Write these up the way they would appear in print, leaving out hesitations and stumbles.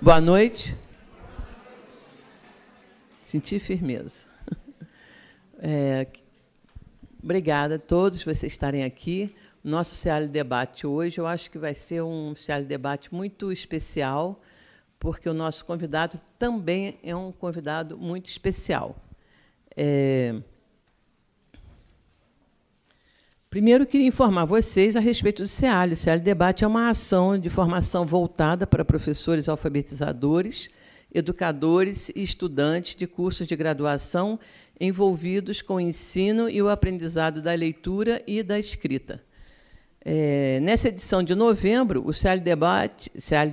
Boa noite. Senti firmeza. Obrigada a todos vocês estarem aqui. O nosso CEALI Debate hoje, eu acho que vai ser um CEALI Debate muito especial, porque o nosso convidado também é um convidado muito especial. Primeiro, eu queria informar vocês a respeito do CEALI. O CEALI Debate é uma ação de formação voltada para professores alfabetizadores, educadores e estudantes de cursos de graduação envolvidos com o ensino e o aprendizado da leitura e da escrita. Nessa edição de novembro, o CEALI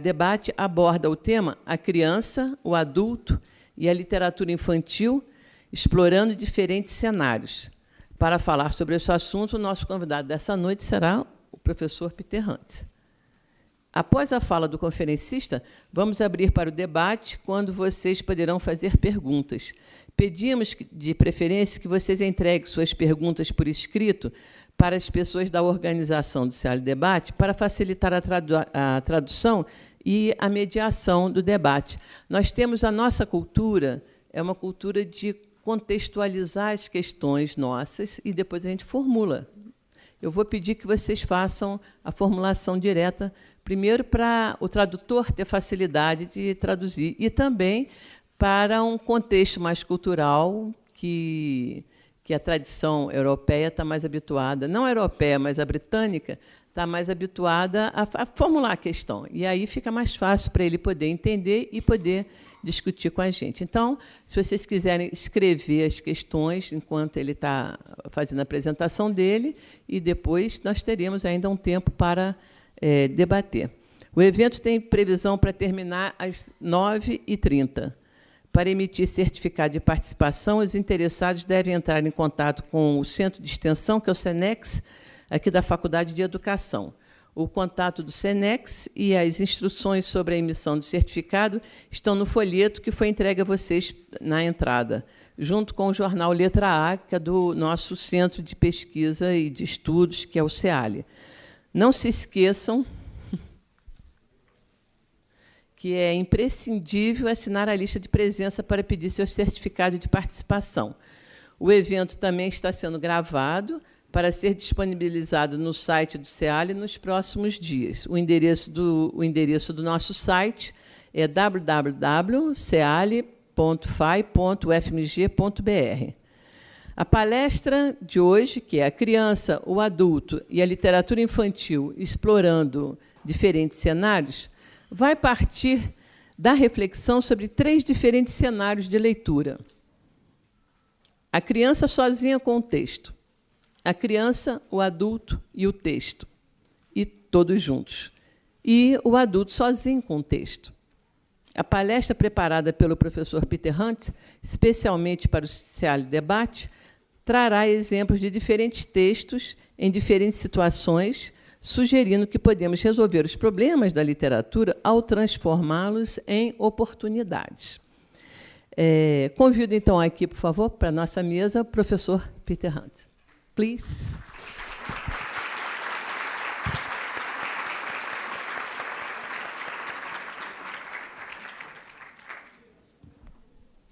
Debate aborda o tema A Criança, o Adulto e a Literatura Infantil, explorando diferentes cenários. Para falar sobre esse assunto, o nosso convidado dessa noite será o professor Peter Hunt. Após a fala do conferencista, vamos abrir para o debate, quando vocês poderão fazer perguntas. Pedimos, de preferência, que vocês entreguem suas perguntas por escrito para as pessoas da organização do CEALI Debate, para facilitar a tradução e a mediação do debate. Nós temos a nossa cultura, é uma cultura de contextualizar as questões nossas e depois a gente formula. Eu vou pedir que vocês façam a formulação direta, primeiro para o tradutor ter facilidade de traduzir, e também para um contexto mais cultural, que a tradição europeia está mais habituada, não a europeia, mas a britânica, está mais habituada a formular a questão. E aí fica mais fácil para ele poder entender e poder discutir com a gente. Então, se vocês quiserem escrever as questões enquanto ele está fazendo a apresentação dele, e depois nós teremos ainda um tempo para debater. O evento tem previsão para terminar às 9h30. Para emitir certificado de participação, os interessados devem entrar em contato com o Centro de Extensão, que é o SENEX, aqui da Faculdade de Educação. O contato do SENEX e as instruções sobre a emissão do certificado estão no folheto que foi entregue a vocês na entrada, junto com o jornal Letra A, que é do nosso Centro de Pesquisa e de Estudos, que é o CEALI. Não se esqueçam que é imprescindível assinar a lista de presença para pedir seu certificado de participação. O evento também está sendo gravado para ser disponibilizado no site do CEALI nos próximos dias. O endereço do nosso site é www.ceali.fai.ufmg.br. A palestra de hoje, que é A Criança, o Adulto e a Literatura Infantil, explorando diferentes cenários, vai partir da reflexão sobre 3 diferentes cenários de leitura. A criança sozinha com o texto. A criança, o adulto e o texto, e todos juntos. E o adulto sozinho com o texto. A palestra preparada pelo professor Peter Hunt, especialmente para o CEALI Debate, trará exemplos de diferentes textos em diferentes situações, sugerindo que podemos resolver os problemas da literatura ao transformá-los em oportunidades. Convido, então, aqui, por favor, para a nossa mesa, o professor Peter Hunt. Please.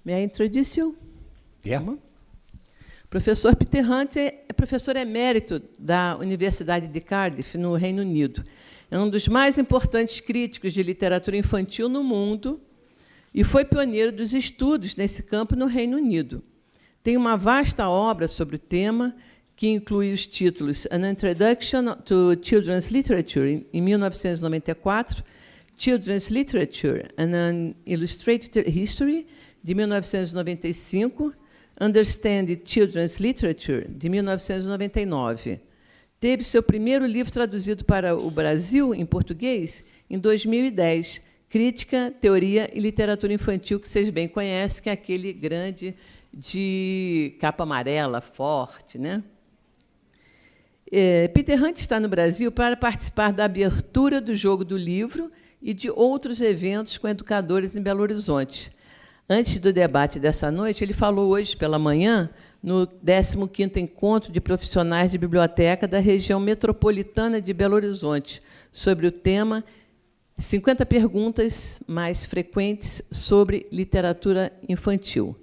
May I introduce you? Yeah. Professor Peter Hunt é professor emérito da Universidade de Cardiff, no Reino Unido. É um dos mais importantes críticos de literatura infantil no mundo e foi pioneiro dos estudos nesse campo no Reino Unido. Tem uma vasta obra sobre o tema, que inclui os títulos An Introduction to Children's Literature, em 1994, Children's Literature and an Illustrated History, de 1995, Understanding Children's Literature, de 1999. Teve seu primeiro livro traduzido para o Brasil, em português, em 2010, Crítica, Teoria e Literatura Infantil, que vocês bem conhecem, que é aquele grande de capa amarela, forte, né? Peter Hunt está no Brasil para participar da abertura do Jogo do Livro e de outros eventos com educadores em Belo Horizonte. Antes do debate dessa noite, ele falou hoje pela manhã no 15º Encontro de Profissionais de Biblioteca da região metropolitana de Belo Horizonte, sobre o tema 50 perguntas mais frequentes sobre literatura infantil.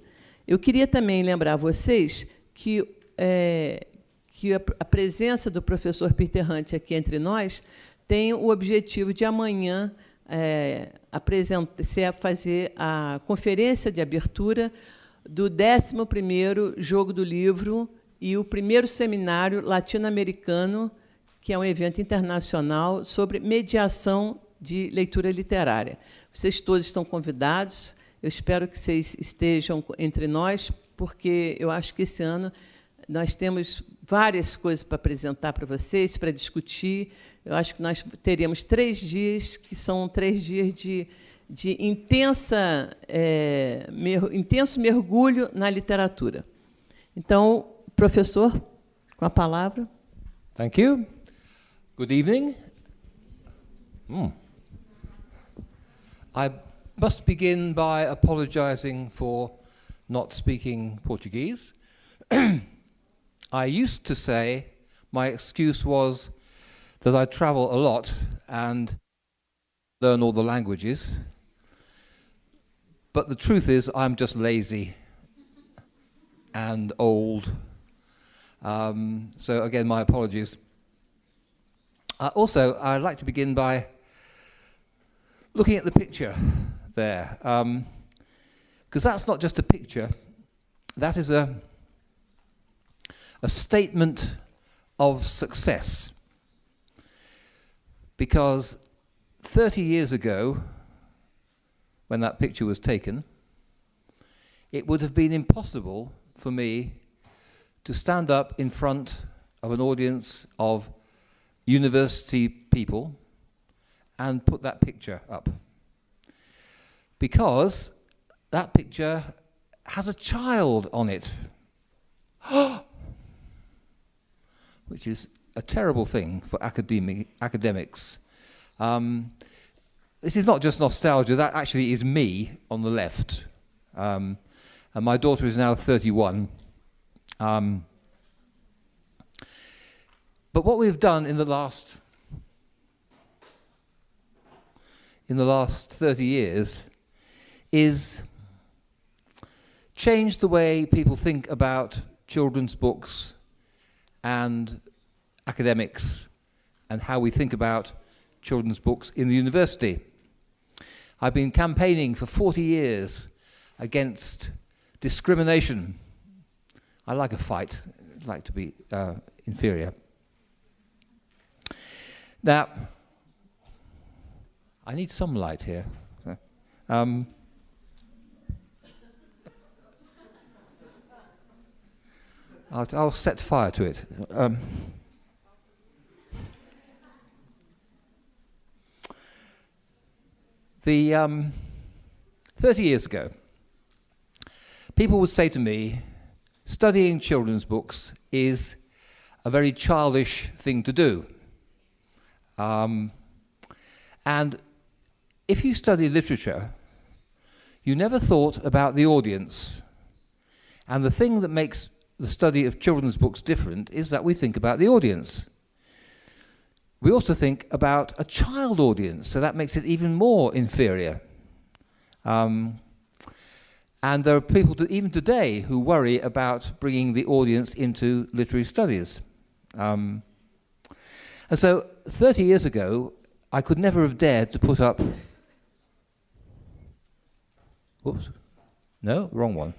Eu queria também lembrar a vocês que a presença do professor Peter Hunt aqui entre nós tem o objetivo de amanhã fazer a conferência de abertura do 11º Jogo do Livro e o primeiro seminário latino-americano, que é um evento internacional sobre mediação de leitura literária. Vocês todos estão convidados. Eu espero que vocês estejam entre nós, porque eu acho que esse ano nós temos várias coisas para apresentar para vocês, para discutir. Eu acho que nós teríamos 3 dias, que são 3 dias de intenso mergulho na literatura. Então, professor, com a palavra. Thank you. Good evening. I must begin by apologizing for not speaking Portuguese. I used to say my excuse was that I travel a lot and learn all the languages. But the truth is I'm just lazy and old. So again, my apologies. Also, I'd like to begin by looking at the picture there, because that's not just a picture, that is a statement of success. Because 30 years ago, when that picture was taken, it would have been impossible for me to stand up in front of an audience of university people and put that picture up. Because that picture has a child on it. Which is a terrible thing for academics. This is not just nostalgia, that actually is me on the left. And my daughter is now 31. But what we've done in the last 30 years is change the way people think about children's books and academics and how we think about children's books in the university. I've been campaigning for 40 years against discrimination. I like a fight. I like to be inferior. Now, I need some light here. I'll set fire to it. 30 years ago, people would say to me, studying children's books is a very childish thing to do. And if you study literature, you never thought about the audience. And the thing that makes the study of children's books different is that we think about the audience. We also think about a child audience, so that makes it even more inferior. And there are people even today who worry about bringing the audience into literary studies. And so 30 years ago, I could never have dared to put up... Whoops. No, wrong one.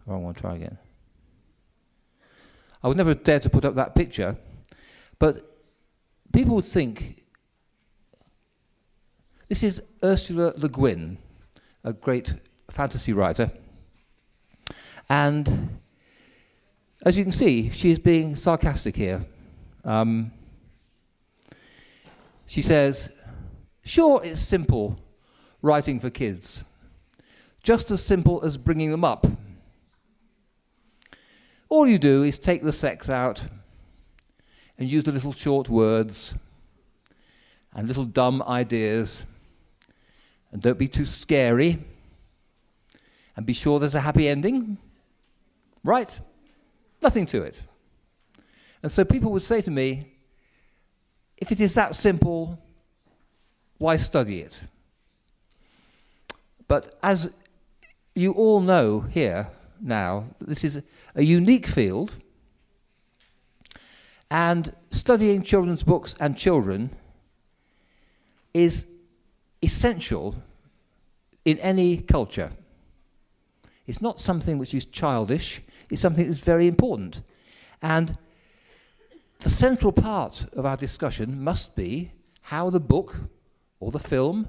Wrong one, try again. I would never have dared to put up that picture, but people would think... This is Ursula Le Guin, a great fantasy writer. And as you can see, she is being sarcastic here. She says, sure, it's simple writing for kids, just as simple as bringing them up. All you do is take the sex out and use the little short words and little dumb ideas, and don't be too scary, and be sure there's a happy ending. Right? Nothing to it. And so people would say to me, if it is that simple, why study it? But as you all know here now, this is a unique field, and studying children's books and children is essential in any culture. It's not something which is childish, it's something that's very important. And the central part of our discussion must be how the book, or the film,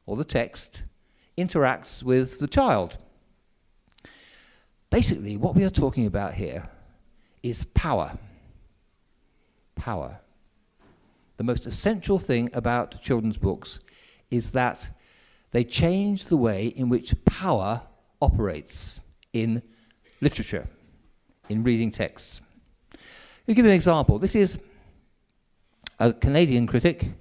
or the text interacts with the child. Basically, what we are talking about here is power. Power. The most essential thing about children's books is that they change the way in which power operates in literature, in reading texts. I'll give you an example. This is a Canadian critic,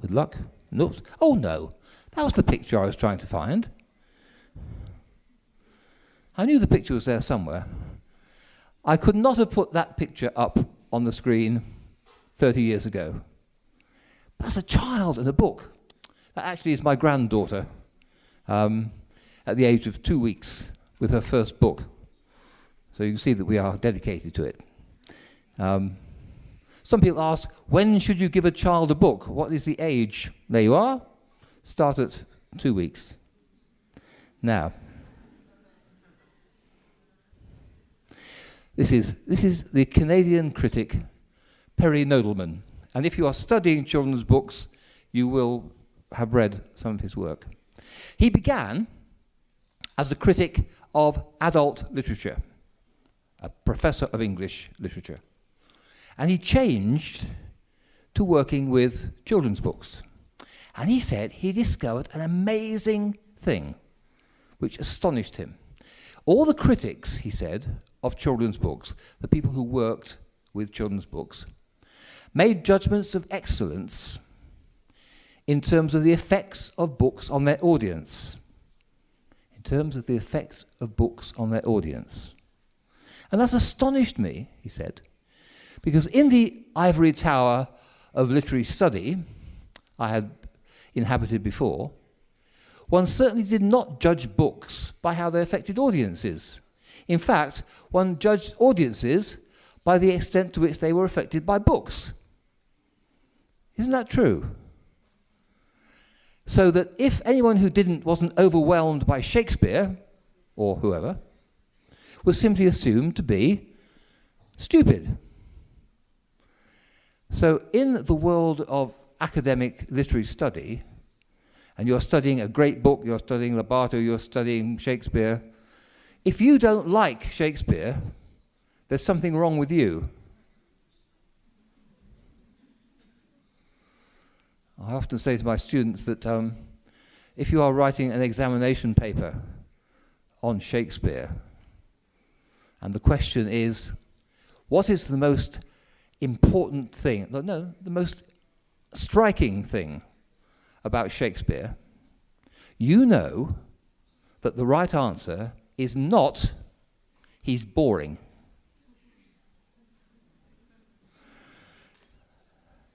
with luck. Oops. Oh no, that was the picture I was trying to find. I knew the picture was there somewhere. I could not have put that picture up on the screen 30 years ago. But as a child and a book, that actually is my granddaughter at the age of 2 weeks with her first book. So you can see that we are dedicated to it. Some people ask, when should you give a child a book? What is the age? There you are. Start at 2 weeks. Now, this is the Canadian critic Perry Nodelman. And if you are studying children's books, you will have read some of his work. He began as a critic of adult literature, a professor of English literature. And he changed to working with children's books. And he said he discovered an amazing thing which astonished him. All the critics, he said, of children's books, the people who worked with children's books, made judgments of excellence in terms of the effects of books on their audience. In terms of the effects of books on their audience. And that's astonished me, he said, because in the ivory tower of literary study I had inhabited before, one certainly did not judge books by how they affected audiences. In fact, one judged audiences by the extent to which they were affected by books. Isn't that true? So that if anyone who wasn't overwhelmed by Shakespeare, or whoever, was simply assumed to be stupid. So in the world of academic literary study, and you're studying a great book, you're studying Lobato, you're studying Shakespeare, if you don't like Shakespeare, there's something wrong with you. I often say to my students that if you are writing an examination paper on Shakespeare, and the question is, what is the most important thing, the most striking thing about Shakespeare, you know that the right answer is not, he's boring.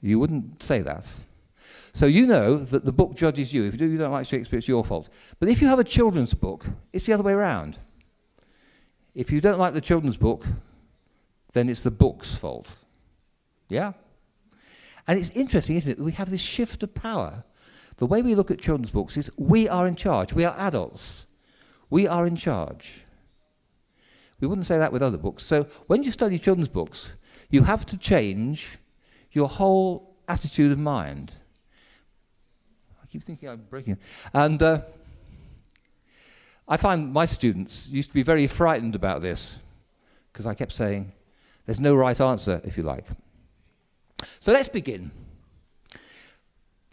You wouldn't say that. So you know that the book judges you. If you don't like Shakespeare, it's your fault. But if you have a children's book, it's the other way around. If you don't like the children's book, then it's the book's fault. Yeah? And it's interesting, isn't it, that we have this shift of power. The way we look at children's books is we are in charge. We are adults. We are in charge. We wouldn't say that with other books. So when you study children's books, you have to change your whole attitude of mind. I keep thinking I'm breaking. And I find my students used to be very frightened about this because I kept saying, there's no right answer, if you like. So let's begin.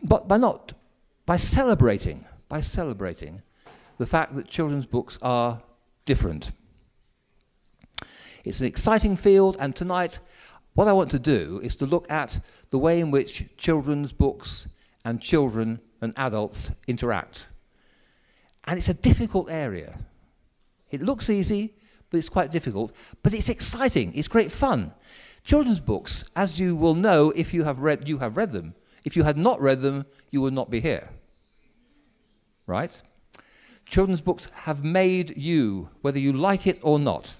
But by celebrating the fact that children's books are different. It's an exciting field, and tonight what I want to do is to look at the way in which children's books and children and adults interact. And it's a difficult area. It looks easy, but it's quite difficult. But it's exciting. It's great fun. Children's books, as you will know if you have read them, If you had not read them, you would not be here. Right? Children's books have made you, whether you like it or not.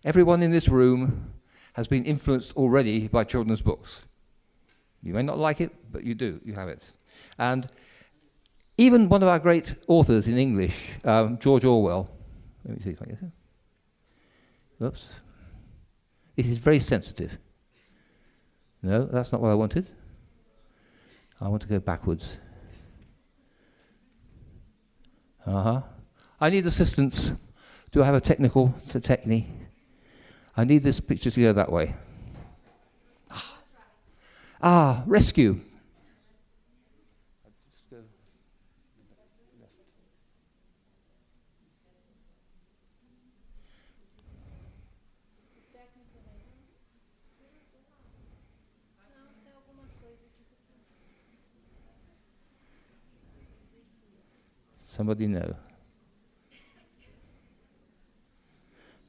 Everyone in this room has been influenced already by children's books. You may not like it, but you do. You have it. And even one of our great authors in English, George Orwell. Let me see if I get it. Oops. This is very sensitive. No, that's not what I wanted. I want to go backwards. I need assistance. Do I have a technical technique? I need this picture to go that way. Rescue. Somebody know?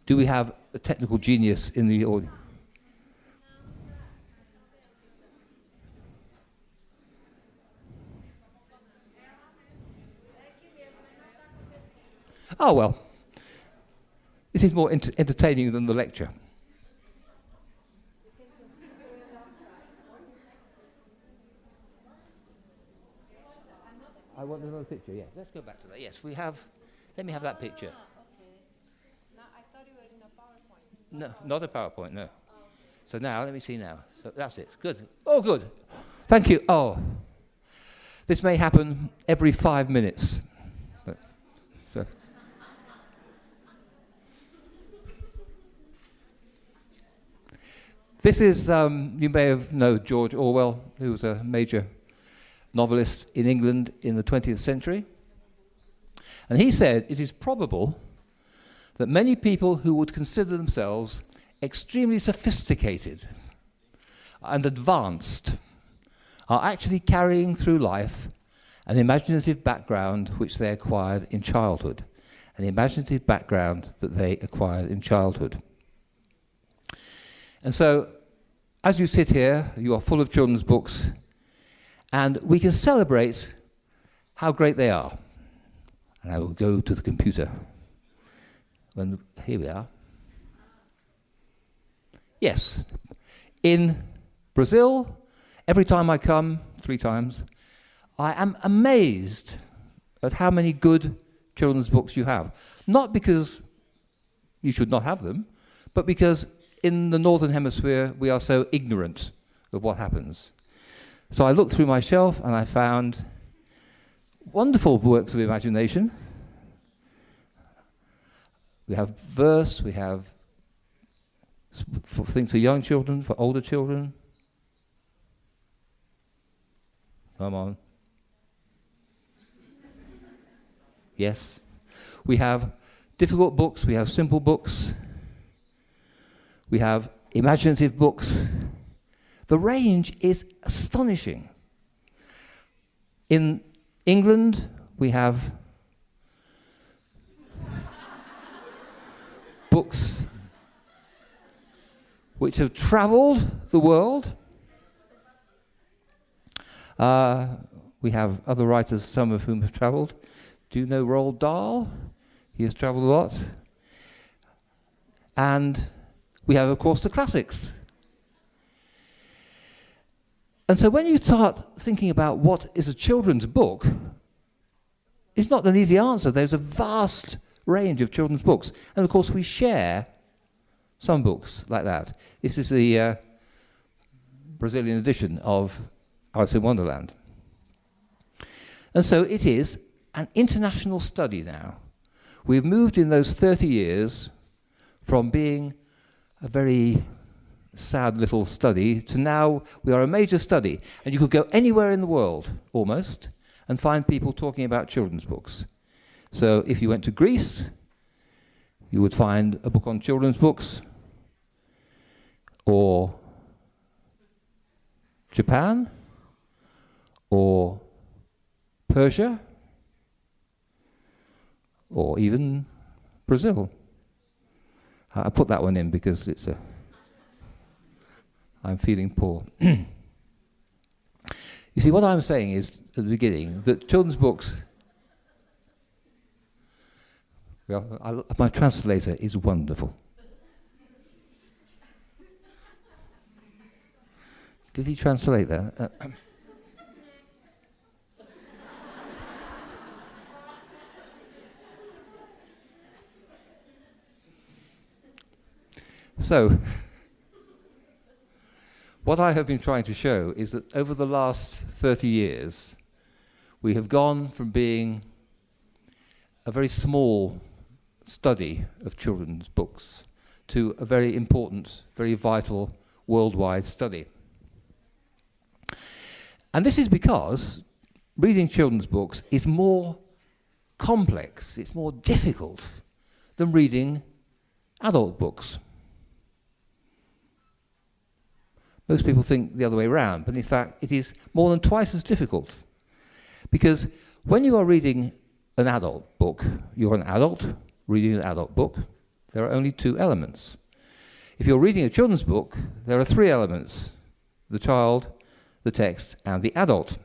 Do we have a technical genius in the audience? Oh, well. This is more entertaining than the lecture. I want another picture, yes. Let's go back to that. Yes, we have... Let me have that picture. Okay. Now, I thought you were in a PowerPoint. No, not a PowerPoint, no. So now, let me see now. So that's it. Good. Oh, good. Thank you. Oh. This may happen every 5 minutes. So. This is, you may have known George Orwell, who was a major novelist in England in the 20th century. And he said, it is probable that many people who would consider themselves extremely sophisticated and advanced are actually carrying through life an imaginative background which they acquired in childhood, an imaginative background that they acquired in childhood. And so, as you sit here, you are full of children's books, and we can celebrate how great they are. And I will go to the computer. Here we are. Yes. In Brazil, every time I come, 3 times, I am amazed at how many good children's books you have. Not because you should not have them, but because in the Northern Hemisphere we are so ignorant of what happens. So I looked through my shelf and I found wonderful works of imagination. We have verse, we have for things for young children, for older children. Come on. Yes. We have difficult books, we have simple books, we have imaginative books. The range is astonishing. In England, we have books which have traveled the world. We have other writers, some of whom have traveled. Do you know Roald Dahl? He has traveled a lot. And we have, of course, the classics. And so when you start thinking about what is a children's book, it's not an easy answer. There's a vast range of children's books. And of course we share some books like that. This is the Brazilian edition of Alice in Wonderland. And so it is an international study now. We've moved in those 30 years from being a very sad little study to now we are a major study, and you could go anywhere in the world almost and find people talking about children's books. So if you went to Greece, you would find a book on children's books, or Japan, or Persia, or even Brazil. I put that one in because it's I'm feeling poor. You see, what I'm saying is, at the beginning, that children's books... Well, my translator is wonderful. Did he translate that? So, what I have been trying to show is that over the last 30 years, we have gone from being a very small study of children's books to a very important, very vital, worldwide study. And this is because reading children's books is more complex, it's more difficult than reading adult books. Most people think the other way around, but in fact it is more than twice as difficult. Because when you are reading an adult book, you're an adult reading an adult book, there are only two elements. If you're reading a children's book, there are three elements: the child, the text, and the adult.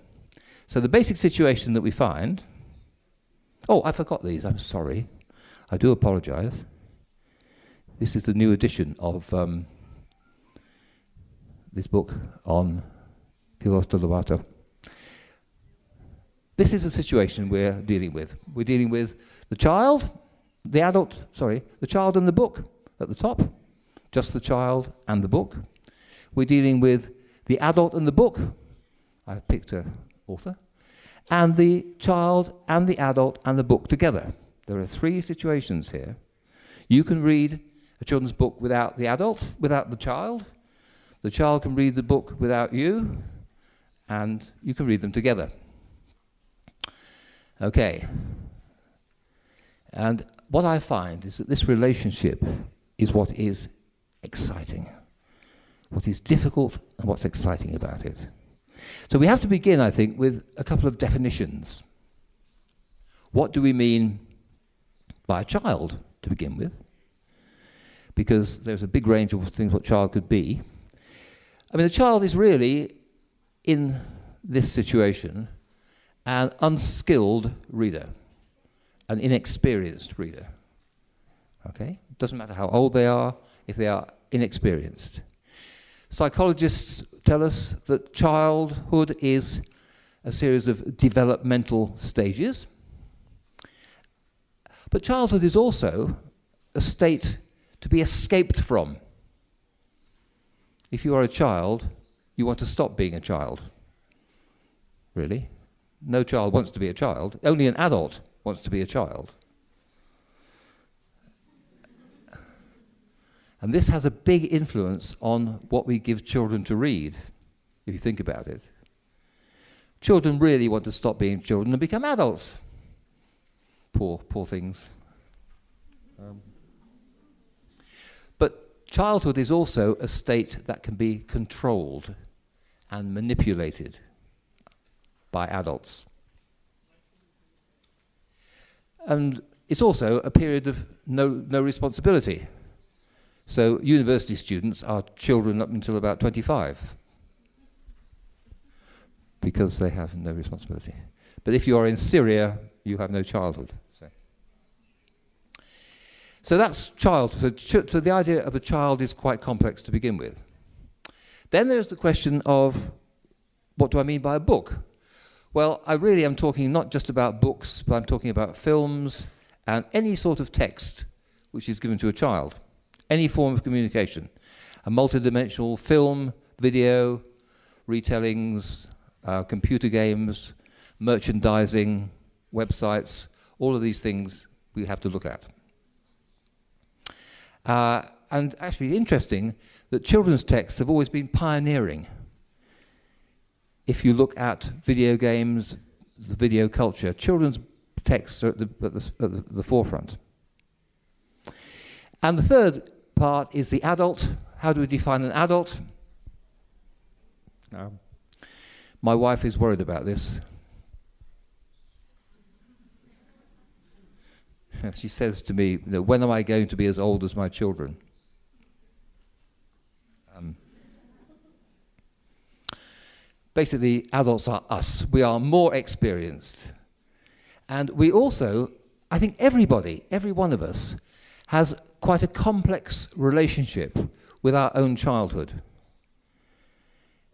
So the basic situation that we find... Oh, I forgot these, I'm sorry. I do apologize. This is the new edition of this book on Pilos de Lobato. This is the situation we're dealing with. We're dealing with the child, the child and the book at the top, just the child and the book. We're dealing with the adult and the book. I've picked an author. And the child and the adult and the book together. There are three situations here. You can read a children's book without the adult, without the child. The child can read the book without you, and you can read them together. Okay. And what I find is that this relationship is what is exciting, what is difficult and what's exciting about it. So we have to begin, I think, with a couple of definitions. What do we mean by a child, to begin with? Because there's a big range of things what child could be. I mean, a child is really, in this situation, an unskilled reader, an inexperienced reader. Okay? It doesn't matter how old they are, if they are inexperienced. Psychologists tell us that childhood is a series of developmental stages. But childhood is also a state to be escaped from. If you are a child, you want to stop being a child. Really? No child wants to be a child. Only an adult wants to be a child. And this has a big influence on what we give children to read, if you think about it. Children really want to stop being children and become adults. Poor things. But childhood is also a state that can be controlled and manipulated by adults. And it's also a period of no responsibility. So university students are children up until about 25 because they have no responsibility. But if you are in Syria, you have no childhood. So that's childhood. So the idea of a child is quite complex to begin with. Then there's the question of, what do I mean by a book? Well, I really am talking not just about books, but I'm talking about films and any sort of text which is given to a child. Any form of communication. A multidimensional film, video, retellings, computer games, merchandising, websites, all of these things we have to look at. And actually interesting that children's texts have always been pioneering. If you look at video games, the video culture, children's texts are at the forefront. And the third part is the adult. How do we define an adult? My wife is worried about this. She says to me, when am I going to be as old as my children? basically adults are us. We are more experienced. And we also, I think everybody, every one of us, has quite a complex relationship with our own childhood.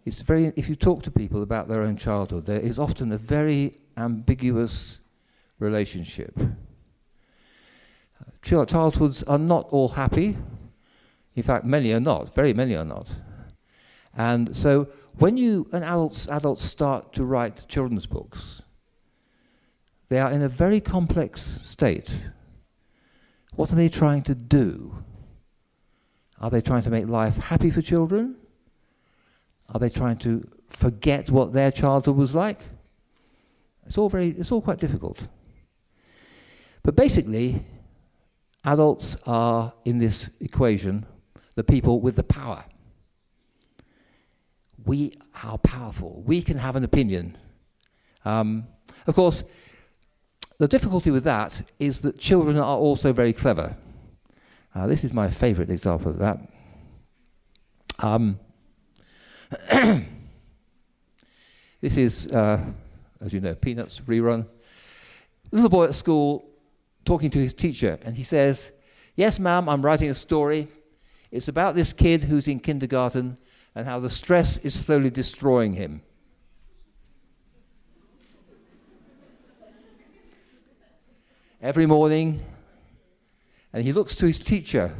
It's very, if you talk to people about their own childhood, there is often a very ambiguous relationship. Childhoods are not all happy. In fact, many are not, very many are not. And so when adults start to write children's books, they are in a very complex state. What are they trying to do? Are they trying to make life happy for children? Are they trying to forget what their childhood was like? It's all quite difficult. But basically, adults are, in this equation, the people with the power. We are powerful. We can have an opinion. Of course, the difficulty with that is that children are also very clever. This is my favorite example of that. This is, as you know, Peanuts rerun. Little boy at school talking to his teacher, and he says, "Yes, ma'am, I'm writing a story. It's about this kid who's in kindergarten and how the stress is slowly destroying him." Every morning, and he looks to his teacher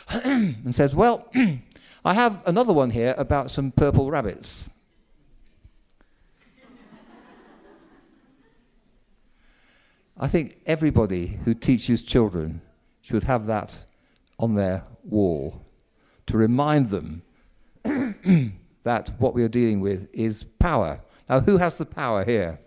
and says, "Well, I have another one here about some purple rabbits." I think everybody who teaches children should have that on their wall to remind them that what we are dealing with is power. Now, who has the power here?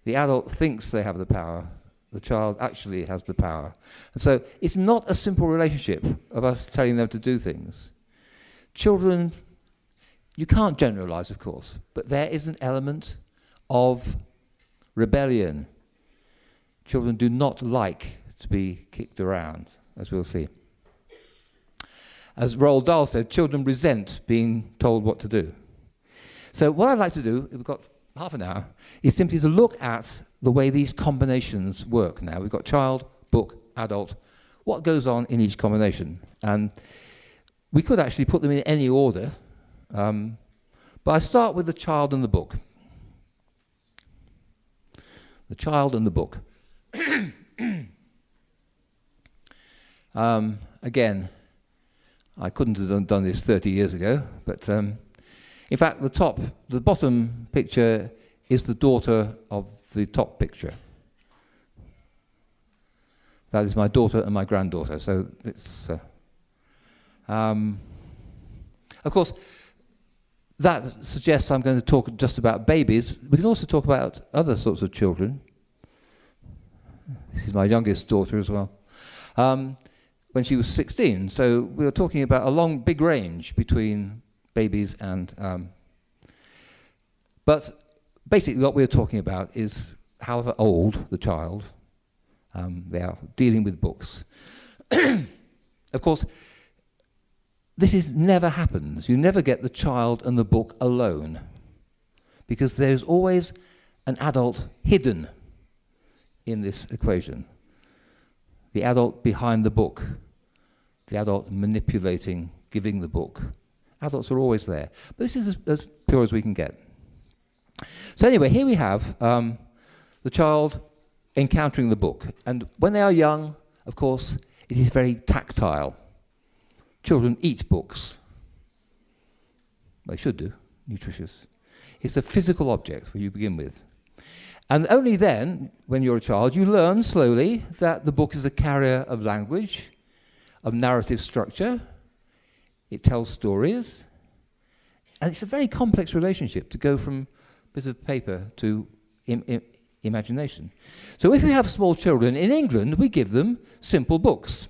The adult thinks they have the power. The child actually has the power. And so it's not a simple relationship of us telling them to do things. Children, you can't generalize, of course, but there is an element of rebellion. Children do not like to be kicked around, as we'll see. As Roald Dahl said, children resent being told what to do. So what I'd like to do, we've got half an hour, is simply to look at the way these combinations work now. We've got child, book, adult. What goes on in each combination? And we could actually put them in any order, but I start with the child and the book. The child and the book. Again, I couldn't have done this 30 years ago, but in fact, the bottom picture is the daughter of the top picture. That is my daughter and my granddaughter. So it's, of course, that suggests I'm going to talk just about babies. We can also talk about other sorts of children. This is my youngest daughter as well. When she was 16, so we were talking about a long, big range between babies and... but basically what we're talking about is however old the child, they are dealing with books. Of course, this never happens. You never get the child and the book alone, because there's always an adult hidden in this equation. The adult behind the book, the adult manipulating, giving the book. Adults are always there. But this is as pure as we can get. So anyway, here we have the child encountering the book. And when they are young, of course, it is very tactile. Children eat books. They should do, nutritious. It's a physical object where you begin with. And only then, when you're a child, you learn slowly that the book is a carrier of language, of narrative structure. It tells stories. And it's a very complex relationship to go from a bit of paper to imagination. So if we have small children, in England, we give them simple books.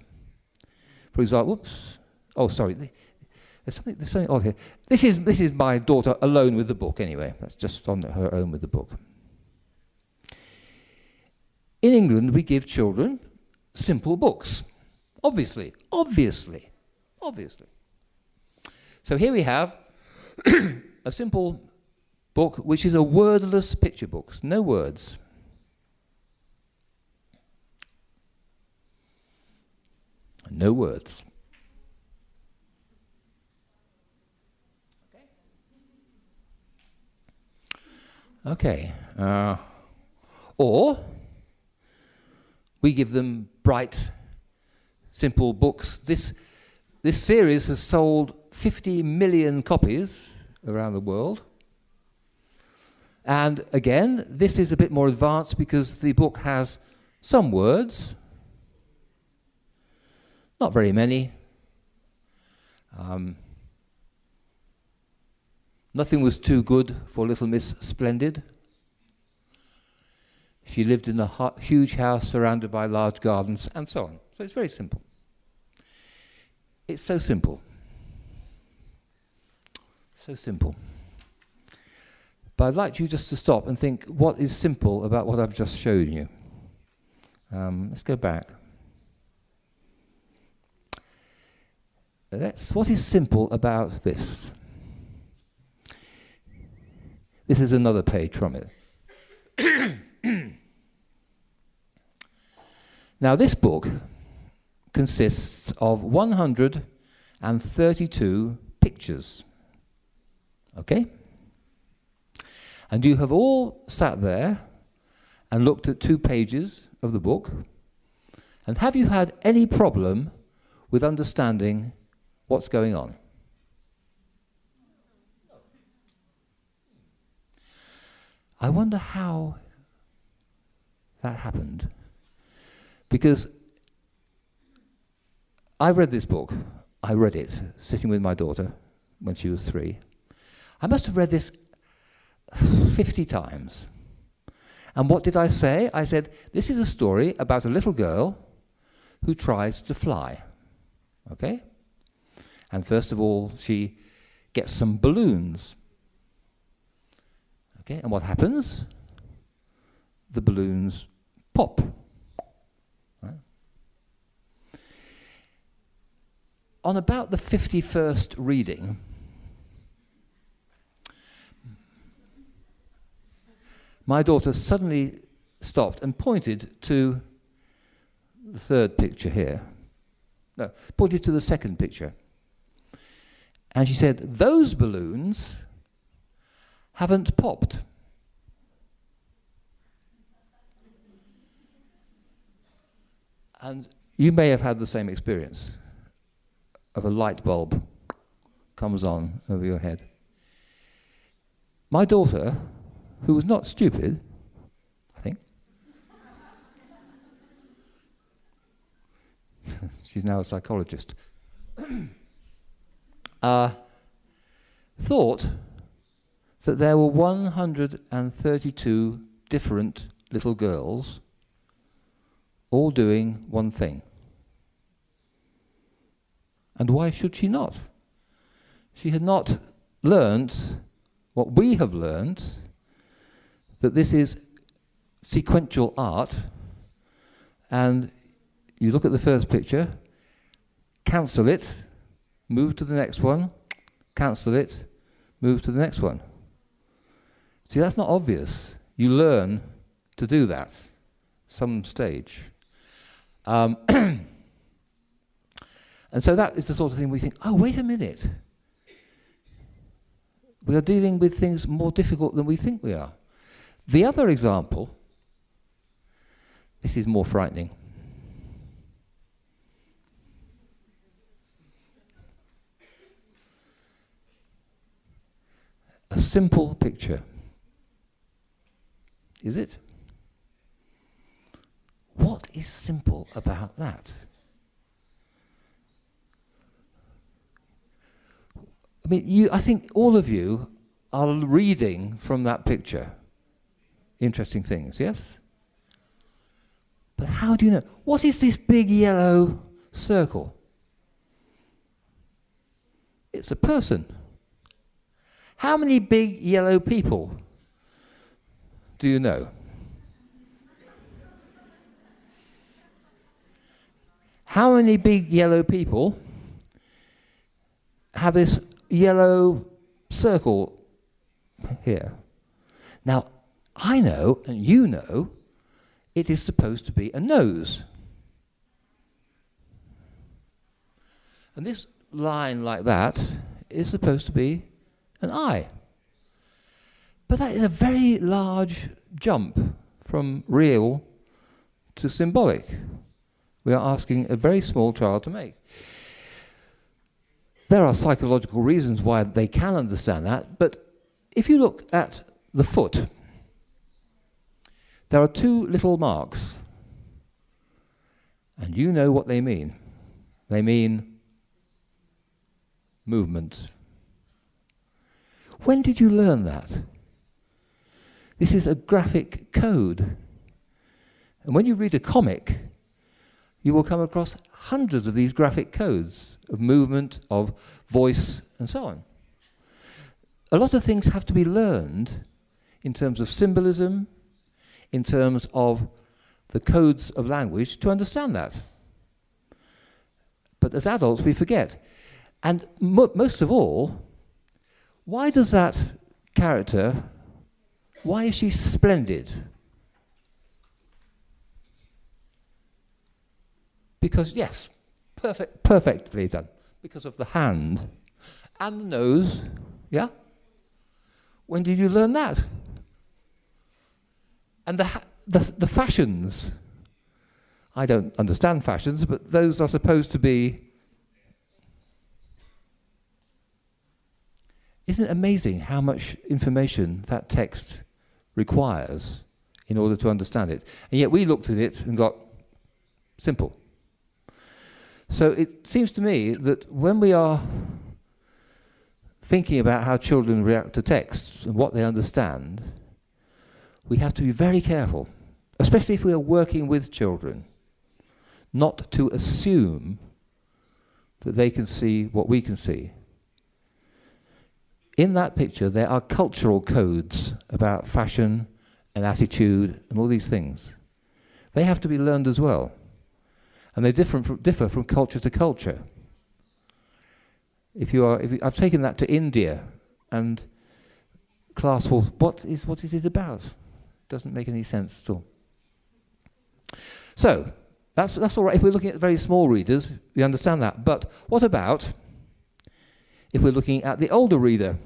For example, whoops. Oh, sorry. There's something odd here. This is my daughter alone with the book, anyway. That's just on her own with the book. In England, we give children simple books. Obviously. So here we have a simple book which is a wordless picture book, no words. No words. Okay. Or we give them bright, simple books. This series has sold 50 million copies around the world. And again, this is a bit more advanced because the book has some words, not very many. Nothing was too good for Little Miss Splendid. She lived in a huge house surrounded by large gardens, and so on. So it's very simple. It's so simple. So simple. But I'd like you just to stop and think, what is simple about what I've just shown you? Let's go back. What is simple about this? This is another page from it. Now, this book consists of 132 pictures. Okay? And you have all sat there and looked at 2 pages of the book. And have you had any problem with understanding what's going on? I wonder how that happened. Because I read this book. I read it sitting with my daughter when she was 3. I must have read this 50 times. And what did I say? I said, this is a story about a little girl who tries to fly. Okay? And first of all, she gets some balloons. Okay, and what happens? The balloons pop. Right? On about the 51st reading, my daughter suddenly stopped and pointed to the 3rd picture here. No, pointed to the 2nd picture. And she said, those balloons haven't popped. And you may have had the same experience of a light bulb comes on over your head. My daughter, who was not stupid, I think, she's now a psychologist, thought that there were 132 different little girls all doing one thing. And why should she not? She had not learnt what we have learnt, that this is sequential art, and you look at the first picture, cancel it, move to the next one, cancel it, move to the next one. See, that's not obvious. You learn to do that some stage. And so that is the sort of thing we think, oh, wait a minute. We are dealing with things more difficult than we think we are. The other example, this is more frightening. A simple picture. Is it? What is simple about that? I mean, I think all of you are reading from that picture interesting things, yes? But how do you know? What is this big yellow circle? It's a person. How many big yellow people do you know? How many big yellow people have this yellow circle here? Now, I know, and you know, it is supposed to be a nose. And this line like that is supposed to be an eye. But that is a very large jump from real to symbolic. We are asking a very small child to make. There are psychological reasons why they can understand that, but if you look at the foot, there are two little marks, and you know what they mean. They mean movement. When did you learn that? This is a graphic code. And when you read a comic, you will come across hundreds of these graphic codes of movement, of voice, and so on. A lot of things have to be learned in terms of symbolism, in terms of the codes of language to understand that. But as adults, we forget. And most of all, why does that character, why is she splendid? Because, yes, perfectly done. Because of the hand and the nose, yeah? When did you learn that? And the fashions, I don't understand fashions, but those are supposed to be... Isn't it amazing how much information that text requires in order to understand it? And yet we looked at it and got simple. So it seems to me that when we are thinking about how children react to texts and what they understand, we have to be very careful, especially if we are working with children, not to assume that they can see what we can see. In that picture, there are cultural codes about fashion and attitude and all these things. They have to be learned as well. And they differ from culture to culture. I've taken that to India, and class will, what is it about? Doesn't make any sense at all. So, that's all right. If we're looking at very small readers, we understand that. But what about if we're looking at the older reader?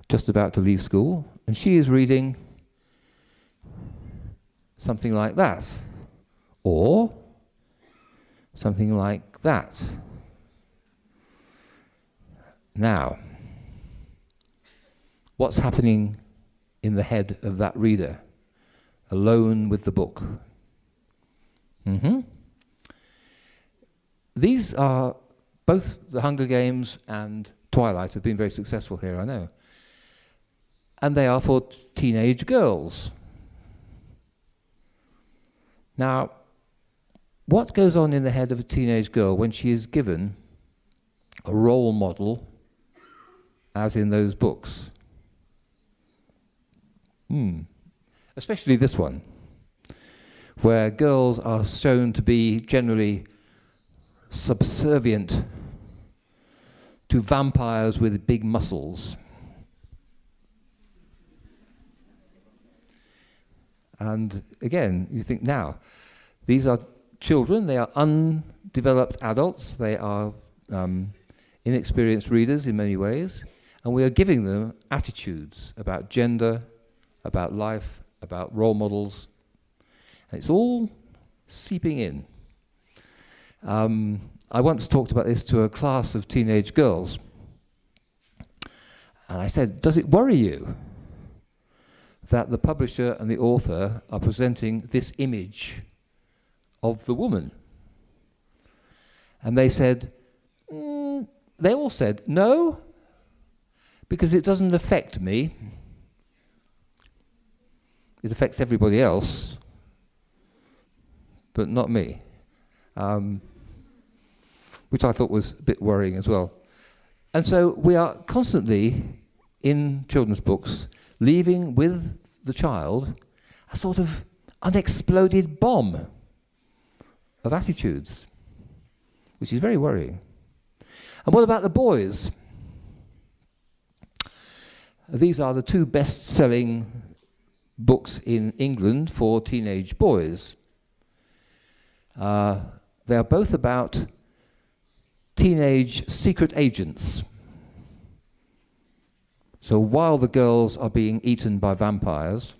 Just about to leave school, and she is reading something like that, or something like that. Now, what's happening in the head of that reader, alone with the book? These are both The Hunger Games and Twilight have been very successful here, I know. And they are for teenage girls. Now, what goes on in the head of a teenage girl when she is given a role model, as in those books? Especially this one, where girls are shown to be generally subservient to vampires with big muscles. And again, you think, now, these are children, they are undeveloped adults, they are inexperienced readers in many ways, and we are giving them attitudes about gender, about life, about role models, and it's all seeping in. I once talked about this to a class of teenage girls, and I said, does it worry you that the publisher and the author are presenting this image of the woman? And they said, they all said, no, because it doesn't affect me. It affects everybody else, but not me. Which I thought was a bit worrying as well. And so we are constantly, in children's books, leaving with the child a sort of unexploded bomb of attitudes, which is very worrying. And what about the boys? These are the two best-selling books in England for teenage boys. They are both about teenage secret agents. So while the girls are being eaten by vampires,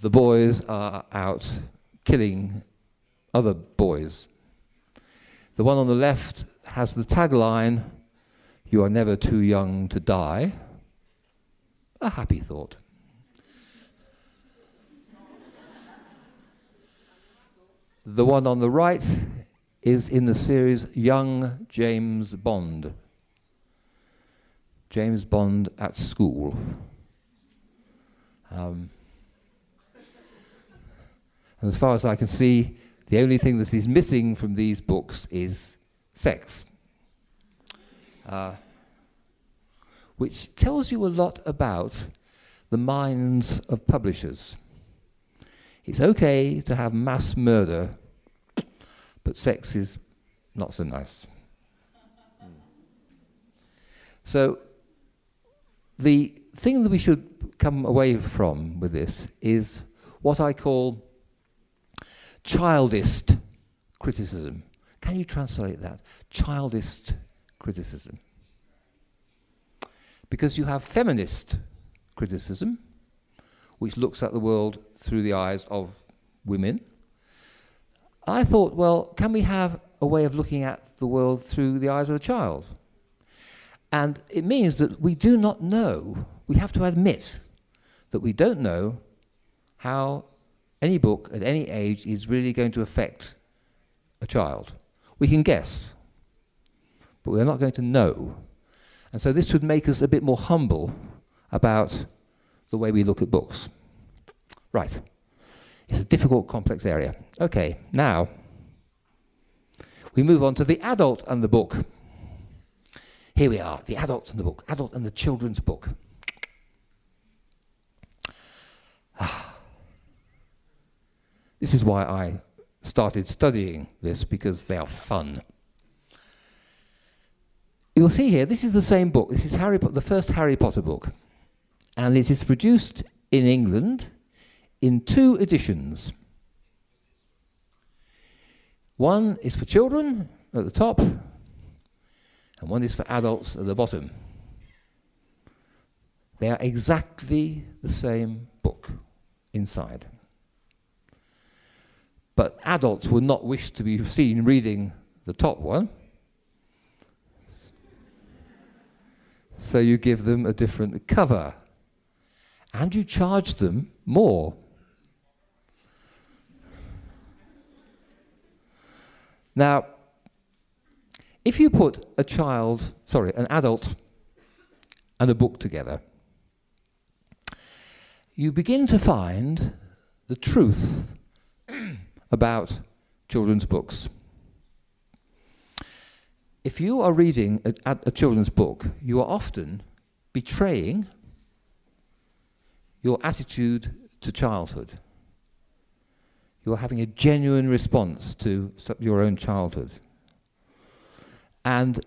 the boys are out killing other boys. The one on the left has the tagline, "You are never too young to die." A happy thought. The one on the right is in the series Young James Bond. James Bond at school. And as far as I can see, the only thing that is missing from these books is sex. Which tells you a lot about the minds of publishers. It's okay to have mass murder, but sex is not so nice. So the thing that we should come away from with this is what I call childist criticism. Can you translate that? Childist criticism. Because you have feminist criticism, which looks at the world through the eyes of women. I thought, well, can we have a way of looking at the world through the eyes of a child? And it means that we do not know, we have to admit that we don't know how any book at any age is really going to affect a child. We can guess, but we're not going to know. And so this should make us a bit more humble about the way we look at books. Right. It's a difficult, complex area. Okay, now we move on to the adult and the book. Here we are, the adult and the book, adult and the children's book. This is why I started studying this, because they are fun. You'll see here, this is the same book. This is the first Harry Potter book. And it is produced in England in 2 editions. One is for children at the top, and one is for adults at the bottom. They are exactly the same book inside. But adults would not wish to be seen reading the top one. So you give them a different cover. And you charge them more. Now, if you put an adult and a book together, you begin to find the truth about children's books. If you are reading a children's book, you are often betraying your attitude to childhood. You are having a genuine response to your own childhood. And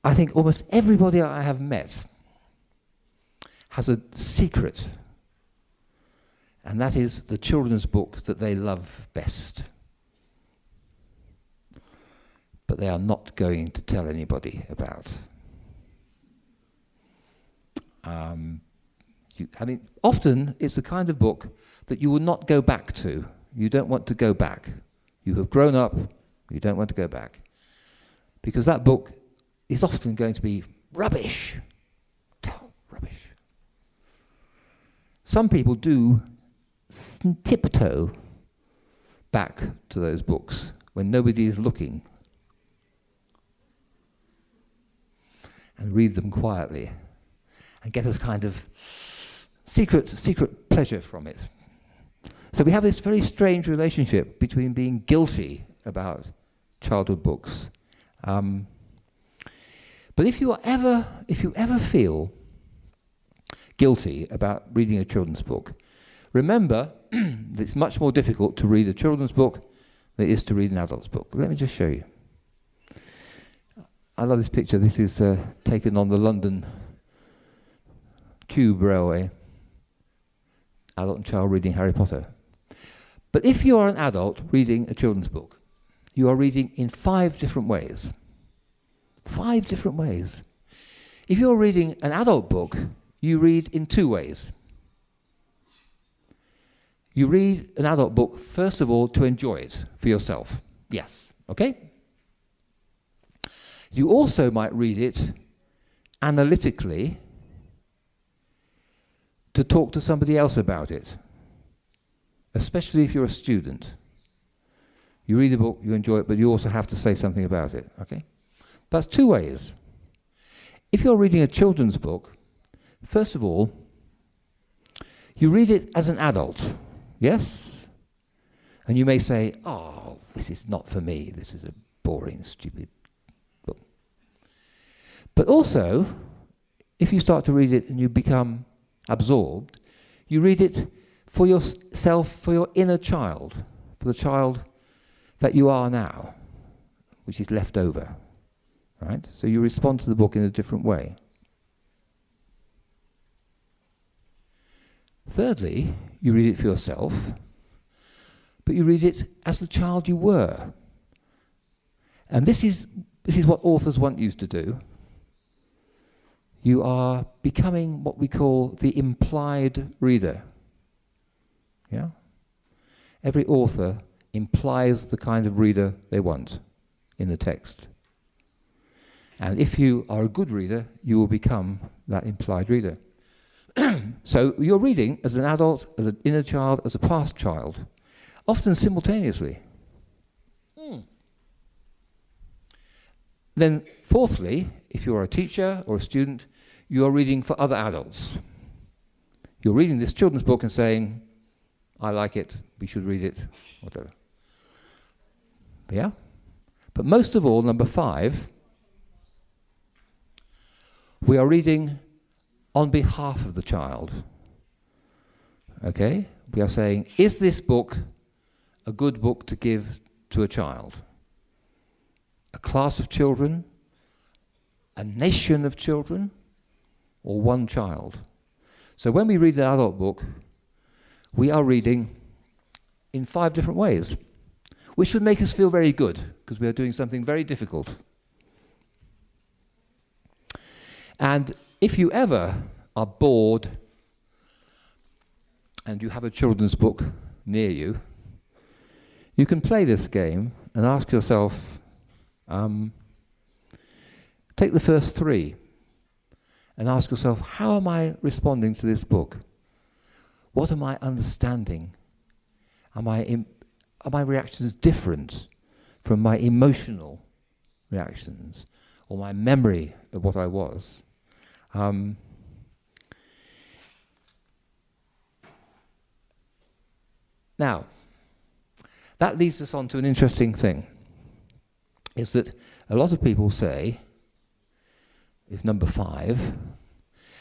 I think almost everybody I have met has a secret, and that is the children's book that they love best. But they are not going to tell anybody about. Often it's the kind of book that you will not go back to. You don't want to go back. You have grown up, you don't want to go back. Because that book is often going to be rubbish. Rubbish. Some people do tiptoe back to those books when nobody is looking and read them quietly and get a kind of secret pleasure from it. So we have this very strange relationship between being guilty about childhood books. But if you ever feel guilty about reading a children's book, remember that it's much more difficult to read a children's book than it is to read an adult's book. Let me just show you. I love this picture. This is taken on the London Tube Railway. Adult and child reading Harry Potter. But if you are an adult reading a children's book, you are reading in 5 different ways. 5 different ways. If you're reading an adult book, you read in 2 ways. You read an adult book, first of all, to enjoy it for yourself. Yes, okay? You also might read it analytically to talk to somebody else about it, especially if you're a student. You read a book, you enjoy it, but you also have to say something about it, okay? That's 2 ways. If you're reading a children's book, first of all, you read it as an adult, yes? And you may say, oh, this is not for me, this is a boring, stupid book. But also, if you start to read it and you become absorbed, you read it for yourself, for your inner child, for the child that you are now, which is left over, right? So you respond to the book in a different way. Thirdly, you read it for yourself, but you read it as the child you were. And this is what authors want you to do. You are becoming what we call the implied reader. Yeah? Every author implies the kind of reader they want in the text. And if you are a good reader, you will become that implied reader. So you're reading as an adult, as an inner child, as a past child, often simultaneously. Then fourthly, if you are a teacher or a student, you are reading for other adults. You're reading this children's book and saying, I like it, we should read it, whatever. Yeah? But most of all, number 5, we are reading on behalf of the child. Okay? We are saying, is this book a good book to give to a child? A class of children? A nation of children? Or one child? So when we read an adult book, we are reading in 5 different ways, which should make us feel very good, because we are doing something very difficult. And if you ever are bored and you have a children's book near you, you can play this game and ask yourself, take the first 3 and ask yourself, how am I responding to this book? What am I understanding? Are my reactions different from my emotional reactions or my memory of what I was? Now, that leads us on to an interesting thing, is that a lot of people say, if number 5,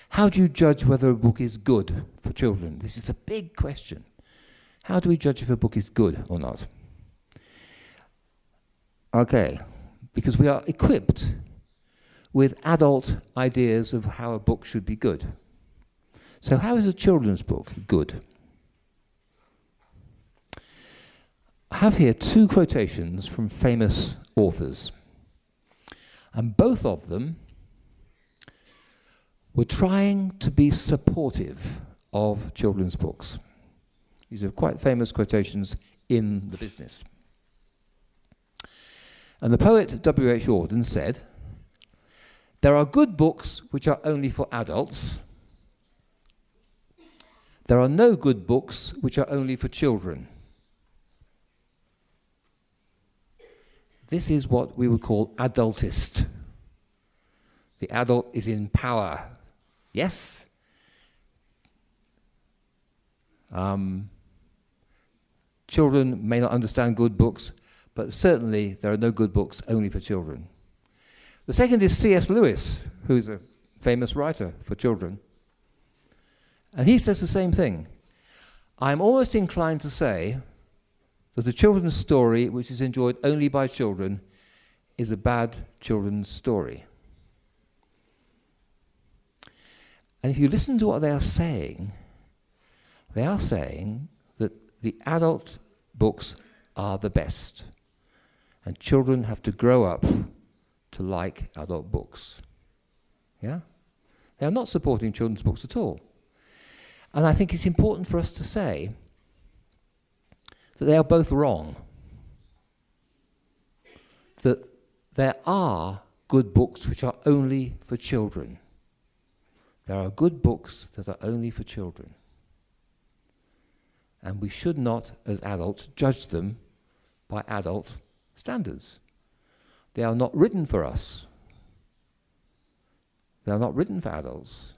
how do you judge whether a book is good for children? This is the big question. How do we judge if a book is good or not? Okay, because we are equipped with adult ideas of how a book should be good. So how is a children's book good? I have here 2 quotations from famous authors, and both of them were trying to be supportive of children's books. These are quite famous quotations in the business. And the poet W.H. Auden said, there are good books which are only for adults. There are no good books which are only for children. This is what we would call adultist. The adult is in power. Yes? Children may not understand good books, but certainly there are no good books only for children. The second is C.S. Lewis, who's a famous writer for children. And he says the same thing. I'm almost inclined to say that a children's story which is enjoyed only by children is a bad children's story. And if you listen to what they are saying that the adult books are the best, and children have to grow up to like adult books. Yeah? They are not supporting children's books at all. And I think it's important for us to say that they are both wrong. That there are good books which are only for children. There are good books that are only for children. And we should not, as adults, judge them by adult standards. They are not written for us. They are not written for adults.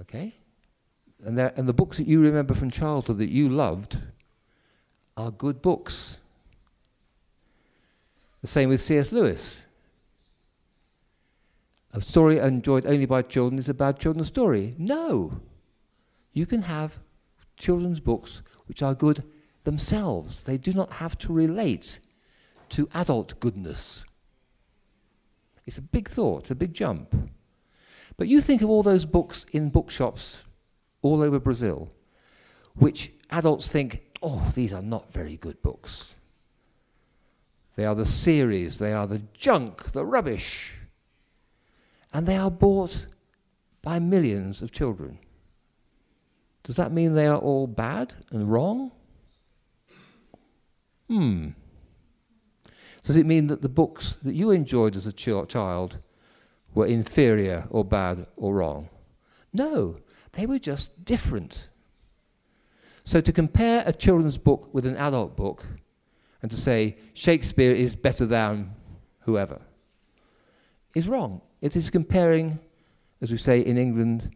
Okay? And the books that you remember from childhood that you loved are good books. The same with C.S. Lewis. A story enjoyed only by children is a bad children's story. No! You can have children's books which are good themselves. They do not have to relate to adult goodness. It's a big thought, a big jump. But you think of all those books in bookshops all over Brazil, which adults think, oh, these are not very good books. They are the series, they are the junk, the rubbish. And they are bought by millions of children. Does that mean they are all bad and wrong? Does it mean that the books that you enjoyed as a child were inferior or bad or wrong? No, they were just different. So to compare a children's book with an adult book and to say Shakespeare is better than whoever is wrong. It is comparing, as we say in England,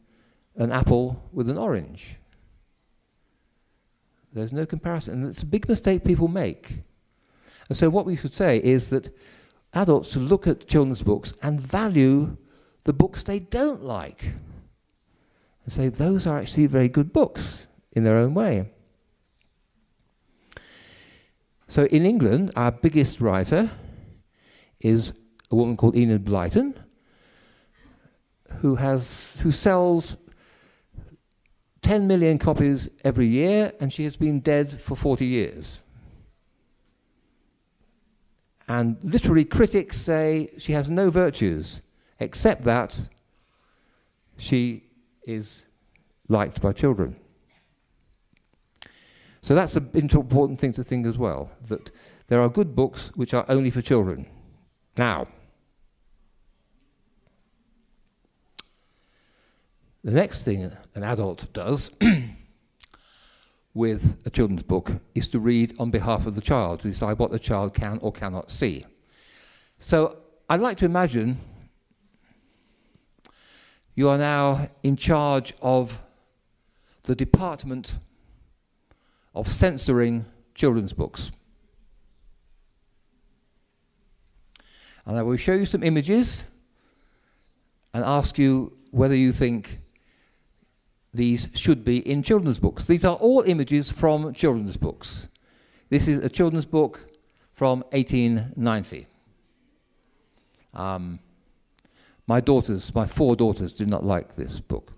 an apple with an orange. There's no comparison. And it's a big mistake people make. And so what we should say is that adults should look at children's books and value the books they don't like. And say those are actually very good books in their own way. So in England, our biggest writer is a woman called Enid Blyton, who sells 10 million copies every year, and she has been dead for 40 years. And literary critics say she has no virtues, except that she is liked by children. So that's an important thing to think as well, that there are good books which are only for children. Now, the next thing an adult does with a children's book is to read on behalf of the child, to decide what the child can or cannot see. So I'd like to imagine you are now in charge of the department of censoring children's books. And I will show you some images and ask you whether you think these should be in children's books. These are all images from children's books. This is a children's book from 1890. My 4 daughters did not like this book.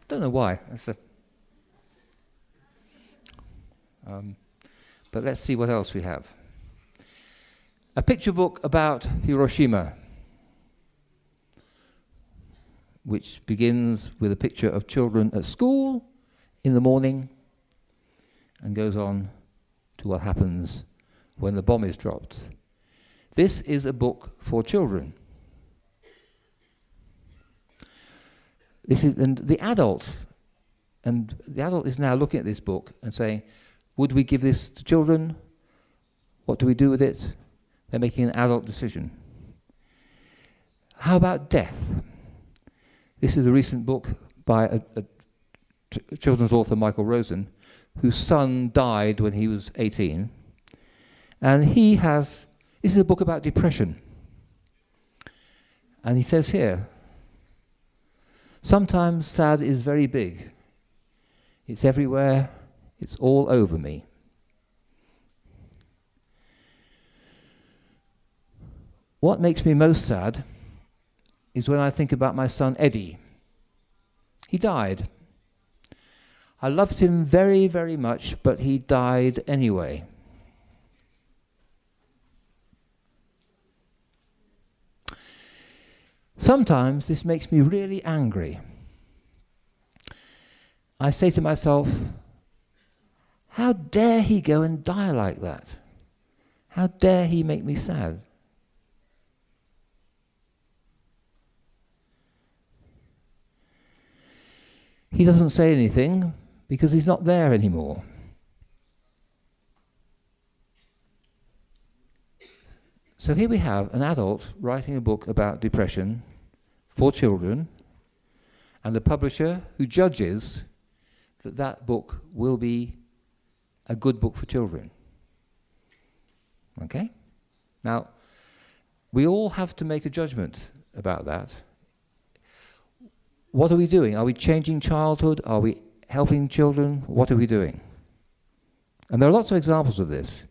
Don't know why. But let's see what else we have. A picture book about Hiroshima, which begins with a picture of children at school in the morning and goes on to what happens when the bomb is dropped. This is a book for children. And the adult is now looking at this book and saying, would we give this to children? What do we do with it? They're making an adult decision. How about death? This is a recent book by a children's author, Michael Rosen, whose son died when he was 18. And this is a book about depression. And he says here, sometimes sad is very big. It's everywhere. It's all over me. What makes me most sad is when I think about my son Eddie. He died. I loved him very, very much, but he died anyway. Sometimes this makes me really angry. I say to myself, how dare he go and die like that? How dare he make me sad? He doesn't say anything because he's not there anymore. So here we have an adult writing a book about depression for children, and the publisher who judges that that book will be a good book for children. Okay? Now, we all have to make a judgment about that. What are we doing? Are we changing childhood? Are we helping children? What are we doing? And there are lots of examples of this.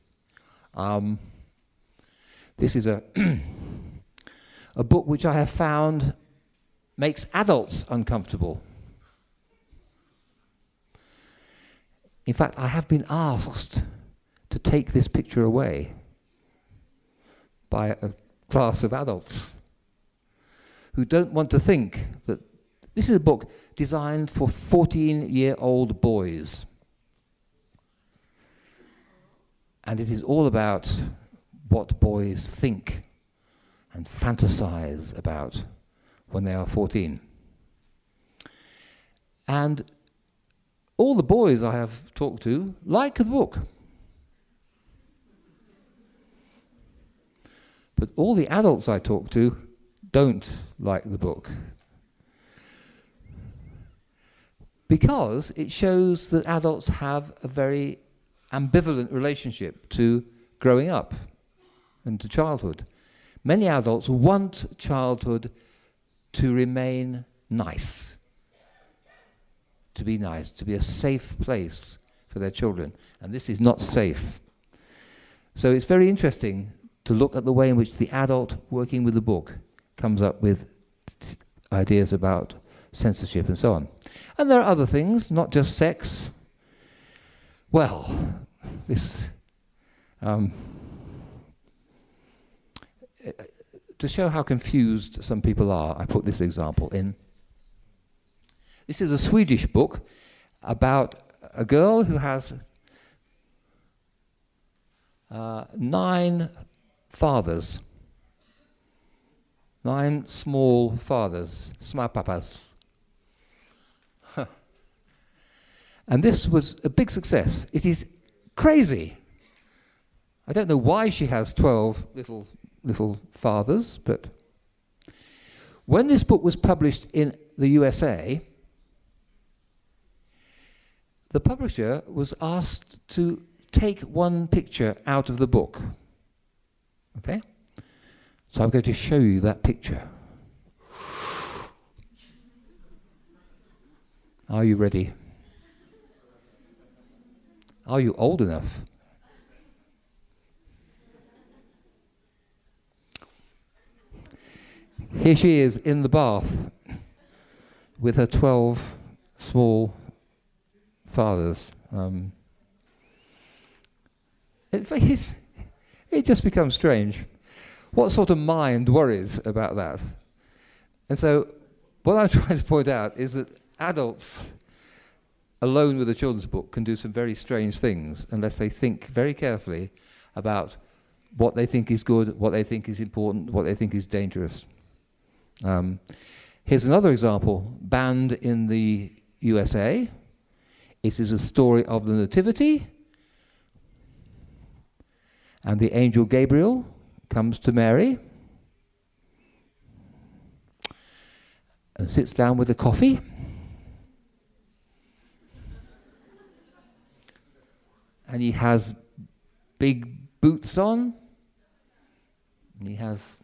This is a a book which I have found makes adults uncomfortable. In fact, I have been asked to take this picture away by a class of adults who don't want to think that this is a book designed for 14-year-old boys. And it is all about what boys think and fantasize about when they are 14. And all the boys I have talked to like the book. But all the adults I talk to don't like the book. Because it shows that adults have a very ambivalent relationship to growing up and to childhood. Many adults want childhood to remain nice, to be a safe place for their children. And this is not safe. So it's very interesting to look at the way in which the adult working with the book comes up with ideas about censorship and so on. And there are other things, not just sex. Well, this to show how confused some people are, I put this example in. This is a Swedish book about a girl who has 9 fathers. 9 small fathers, smarpapas. And this was a big success. It is crazy. I don't know why she has 12 little fathers, but when this book was published in the USA, the publisher was asked to take one picture out of the book. Okay? So I'm going to show you that picture. Are you ready? Are you old enough? Here she is in the bath with her 12 small fathers. It just becomes strange. What sort of mind worries about that? And so what I'm trying to point out is that adults alone with a children's book can do some very strange things unless they think very carefully about what they think is good, what they think is important, what they think is dangerous. Here's another example, banned in the USA. It is a story of the Nativity, and the angel Gabriel comes to Mary and sits down with a coffee. And he has big boots on, and he has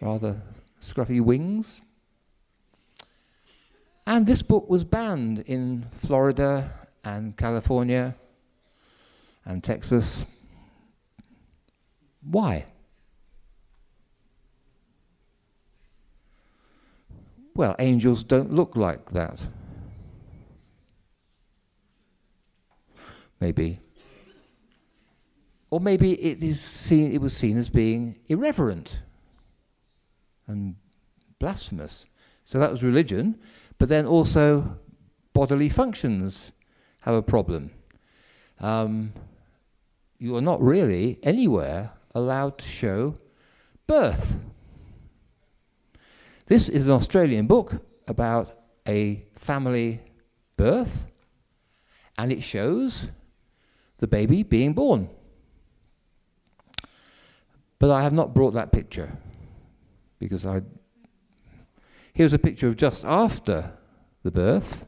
rather scruffy wings. And this book was banned in Florida and California and Texas. Why? Well, angels don't look like that. Maybe. Or maybe it was seen as being irreverent and blasphemous. So that was religion, but then also bodily functions have a problem. You are not really anywhere allowed to show birth. This is an Australian book about a family birth, and it shows the baby being born. But I have not brought that picture, because here's a picture of just after the birth.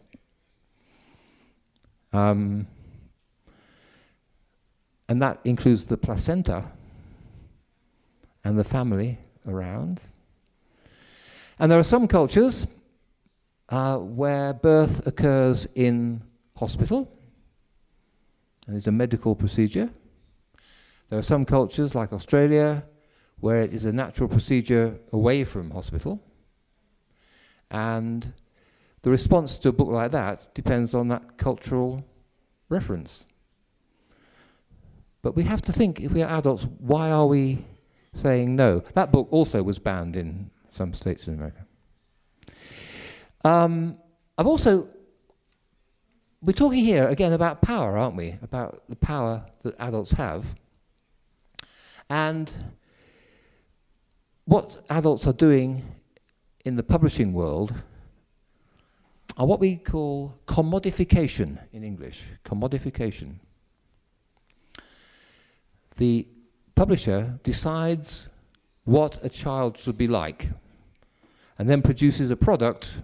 And that includes the placenta and the family around. And there are some cultures where birth occurs in hospital, and it's a medical procedure. There are some cultures, like Australia, where it is a natural procedure away from hospital. And the response to a book like that depends on that cultural reference. But we have to think, if we are adults, why are we saying no? That book also was banned in some states in America. We're talking here again about power, aren't we? About the power that adults have. And what adults are doing in the publishing world are what we call commodification in English. Commodification. The publisher decides what a child should be like, and then produces a product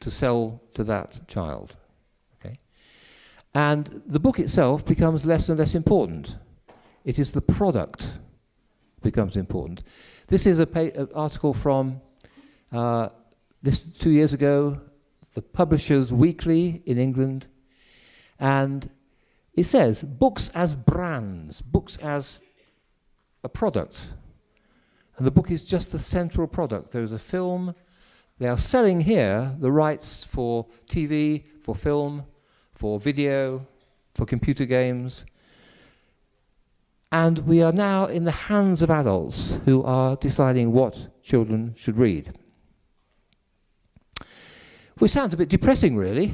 to sell to that child. Okay? And the book itself becomes less and less important. It is the product that becomes important. This is an article from 2 years ago, the Publishers Weekly in England, and it says, books as brands, books as a product. And the book is just the central product. There is a film. They are selling here the rights for TV, for film, for video, for computer games. And we are now in the hands of adults who are deciding what children should read. Which sounds a bit depressing, really,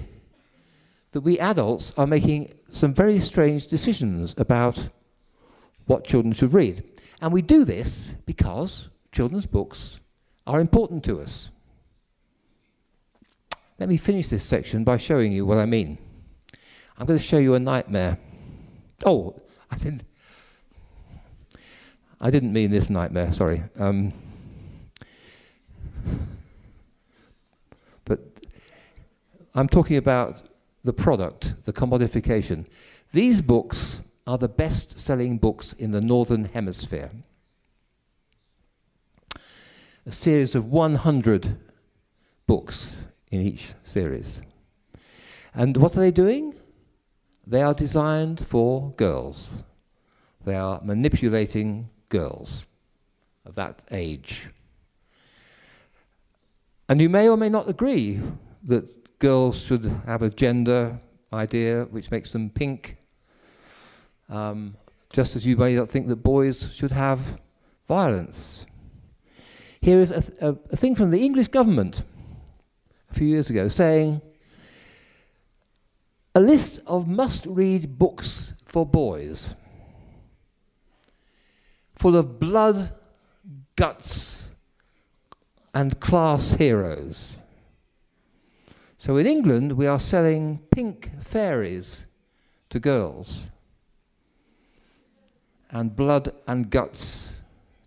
that we adults are making some very strange decisions about what children should read. And we do this because children's books are important to us. Let me finish this section by showing you what I mean. I'm going to show you a nightmare. Oh, I didn't mean this nightmare, sorry. But I'm talking about the product, the commodification. These books are the best-selling books in the Northern Hemisphere. A series of 100 books in each series. And what are they doing? They are designed for girls. They are manipulating girls of that age. And you may or may not agree that girls should have a gender idea which makes them pink, just as you may not think that boys should have violence. Here is a thing from the English government a few years ago saying, a list of must-read books for boys, full of blood, guts, and class heroes. So in England, we are selling pink fairies to girls, and blood and guts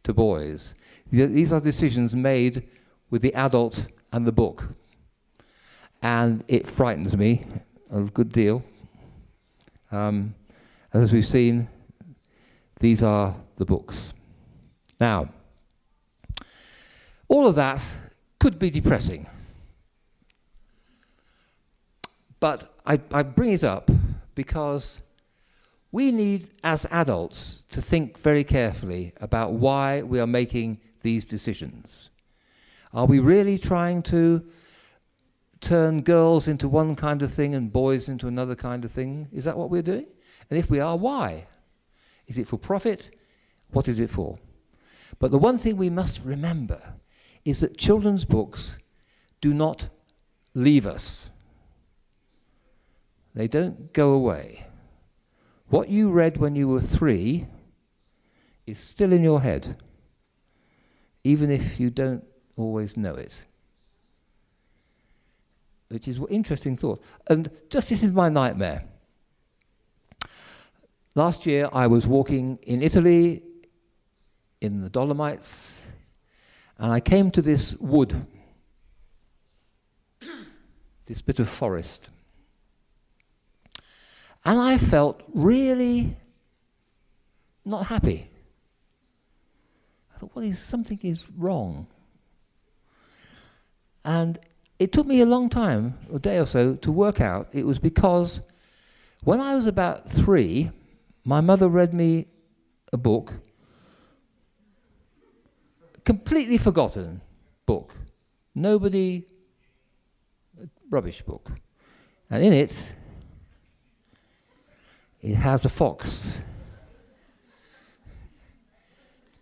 to boys. These are decisions made with the adult and the book. And it frightens me a good deal. As we've seen, these are the books. Now, all of that could be depressing. But I bring it up because we need, as adults, to think very carefully about why we are making these decisions. Are we really trying to turn girls into one kind of thing and boys into another kind of thing? Is that what we're doing? And if we are, why? Is it for profit? What is it for? But the one thing we must remember is that children's books do not leave us. They don't go away. What you read when you were 3 is still in your head, even if you don't always know it. Which is an interesting thought. And just this is my nightmare. Last year I was walking in Italy, in the Dolomites, and I came to this wood, this bit of forest. And I felt really not happy. I thought, something is wrong. And it took me a long time, a day or so, to work out it was because when I was about 3, my mother read me a book, completely forgotten book. Nobody, rubbish book. And in it, it has a fox.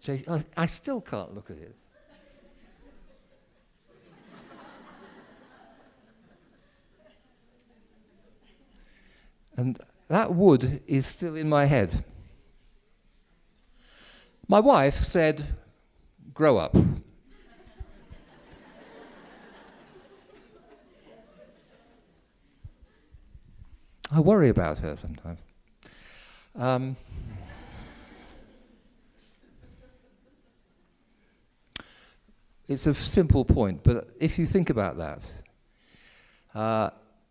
So I still can't look at it. And that wood is still in my head. My wife said, "Grow up." I worry about her sometimes. It's a simple point, but if you think about that,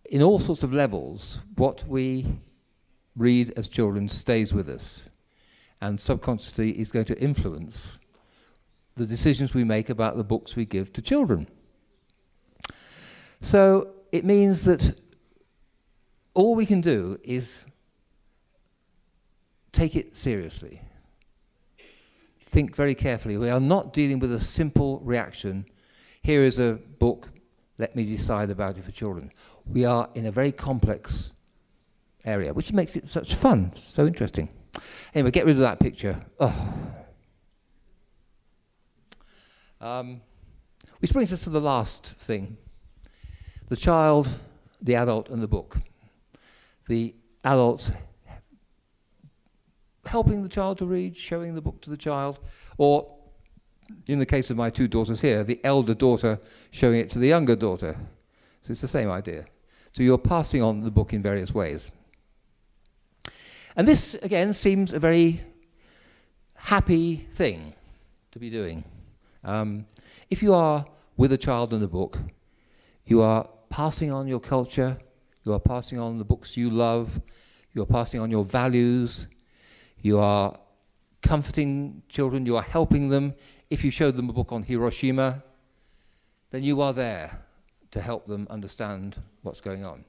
in all sorts of levels, what we read as children stays with us, and subconsciously is going to influence the decisions we make about the books we give to children. So it means that all we can do is take it seriously. Think very carefully. We are not dealing with a simple reaction. Here is a book, let me decide about it for children. We are in a very complex area, which makes it such fun, so interesting. Anyway, get rid of that picture. Which brings us to the last thing. The child, the adult, and the book. The adult helping the child to read, showing the book to the child, or in the case of my 2 daughters here, the elder daughter showing it to the younger daughter. So it's the same idea. So you're passing on the book in various ways. And this, again, seems a very happy thing to be doing. If you are with a child and a book, you are passing on your culture, you are passing on the books you love, you are passing on your values, you are comforting children, you are helping them. If you showed them a book on Hiroshima, then you are there to help them understand what's going on.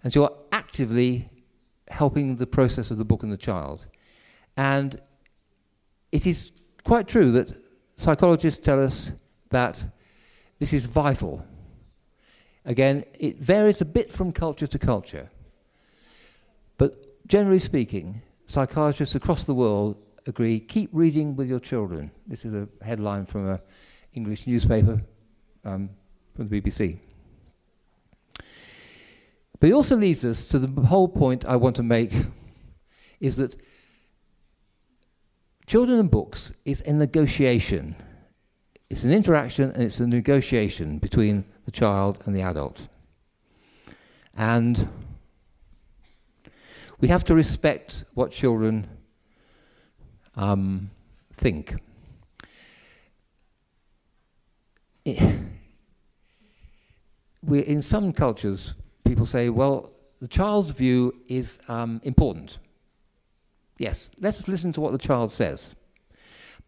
And so you are actively helping the process of the book and the child. And it is quite true that psychologists tell us that this is vital. Again, it varies a bit from culture to culture. But generally speaking, psychologists across the world agree, keep reading with your children. This is a headline from an English newspaper from the BBC. But it also leads us to the whole point I want to make, is that children and books is a negotiation. It's an interaction and it's a negotiation between the child and the adult. And we have to respect what children think. In some cultures, people say, well, the child's view is important. Yes, let's listen to what the child says.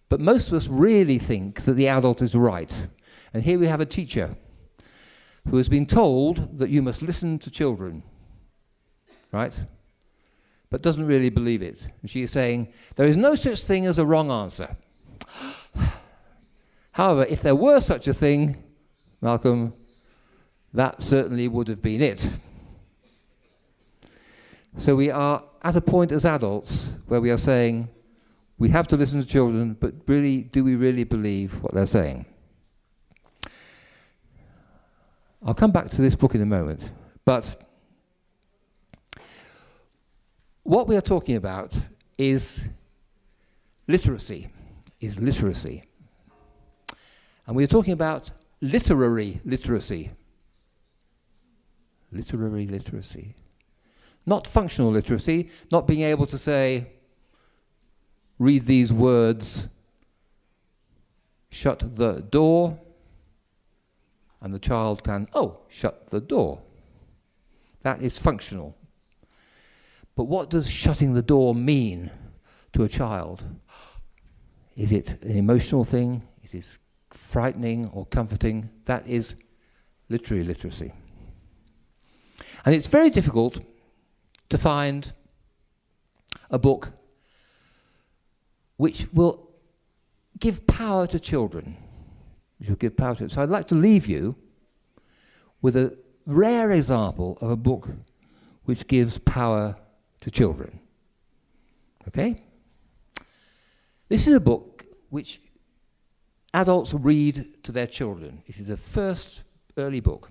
But most of us really think that the adult is right. And here we have a teacher who has been told that you must listen to children, right? But doesn't really believe it. And she is saying, there is no such thing as a wrong answer. However, if there were such a thing, Malcolm, that certainly would have been it. So we are at a point as adults where we are saying, we have to listen to children, but really, do we really believe what they're saying? I'll come back to this book in a moment, but what we are talking about is literacy, And we are talking about literary literacy. Literary literacy. Not functional literacy, not being able to say, read these words, shut the door, and the child can, shut the door. That is functional. But what does shutting the door mean to a child? Is it an emotional thing? Is it frightening or comforting? That is literary literacy. And it's very difficult to find a book which will give power to children. So I'd like to leave you with a rare example of a book which gives power to children. Okay? This is a book which adults read to their children. It is a first early book.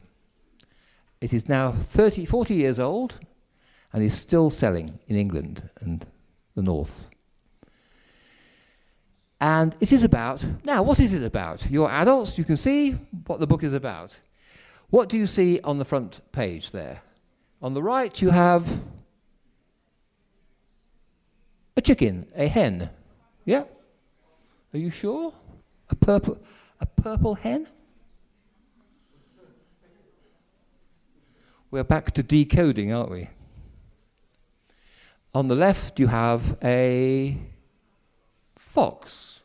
It is now 40 years old and is still selling in England and the North. And it is about, now what is it about? You're adults, you can see what the book is about. What do you see on the front page there? On the right you have a chicken, a hen. Yeah? Are you sure? A purple hen? We're back to decoding, aren't we? On the left you have a fox.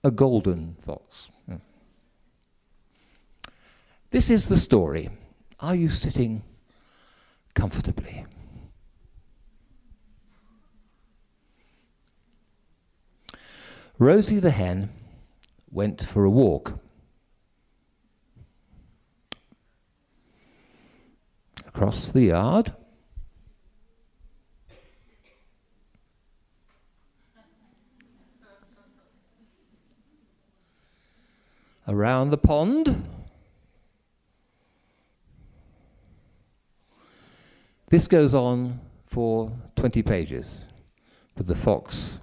A golden fox. Yeah. This is the story. Are you sitting comfortably? Rosie the hen went for a walk. Across the yard. Around the pond. This goes on for 20 pages with the fox.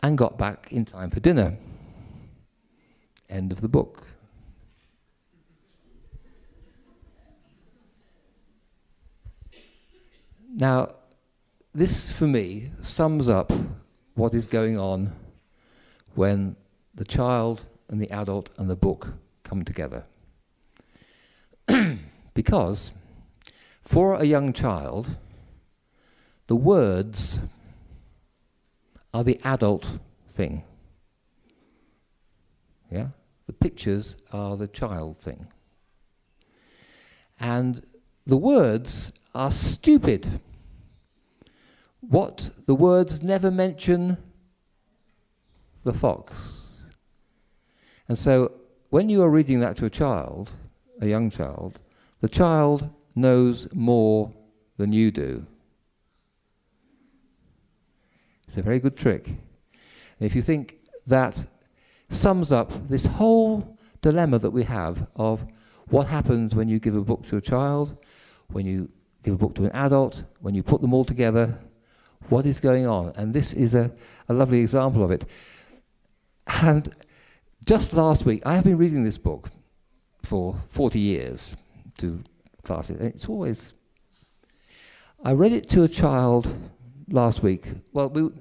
And got back in time for dinner. End of the book. Now, this for me sums up what is going on when the child and the adult and the book come together. Because for a young child, the words are the adult thing. Yeah? The pictures are the child thing. And the words are stupid. What? The words never mention the fox. And so when you are reading that to a child, a young child, the child knows more than you do. It's a very good trick. And if you think that sums up this whole dilemma that we have of what happens when you give a book to a child, when you give a book to an adult, when you put them all together, what is going on? And this is a lovely example of it. And just last week, I have been reading this book for 40 years to classes. And it's always... I read it to a child last week. Well,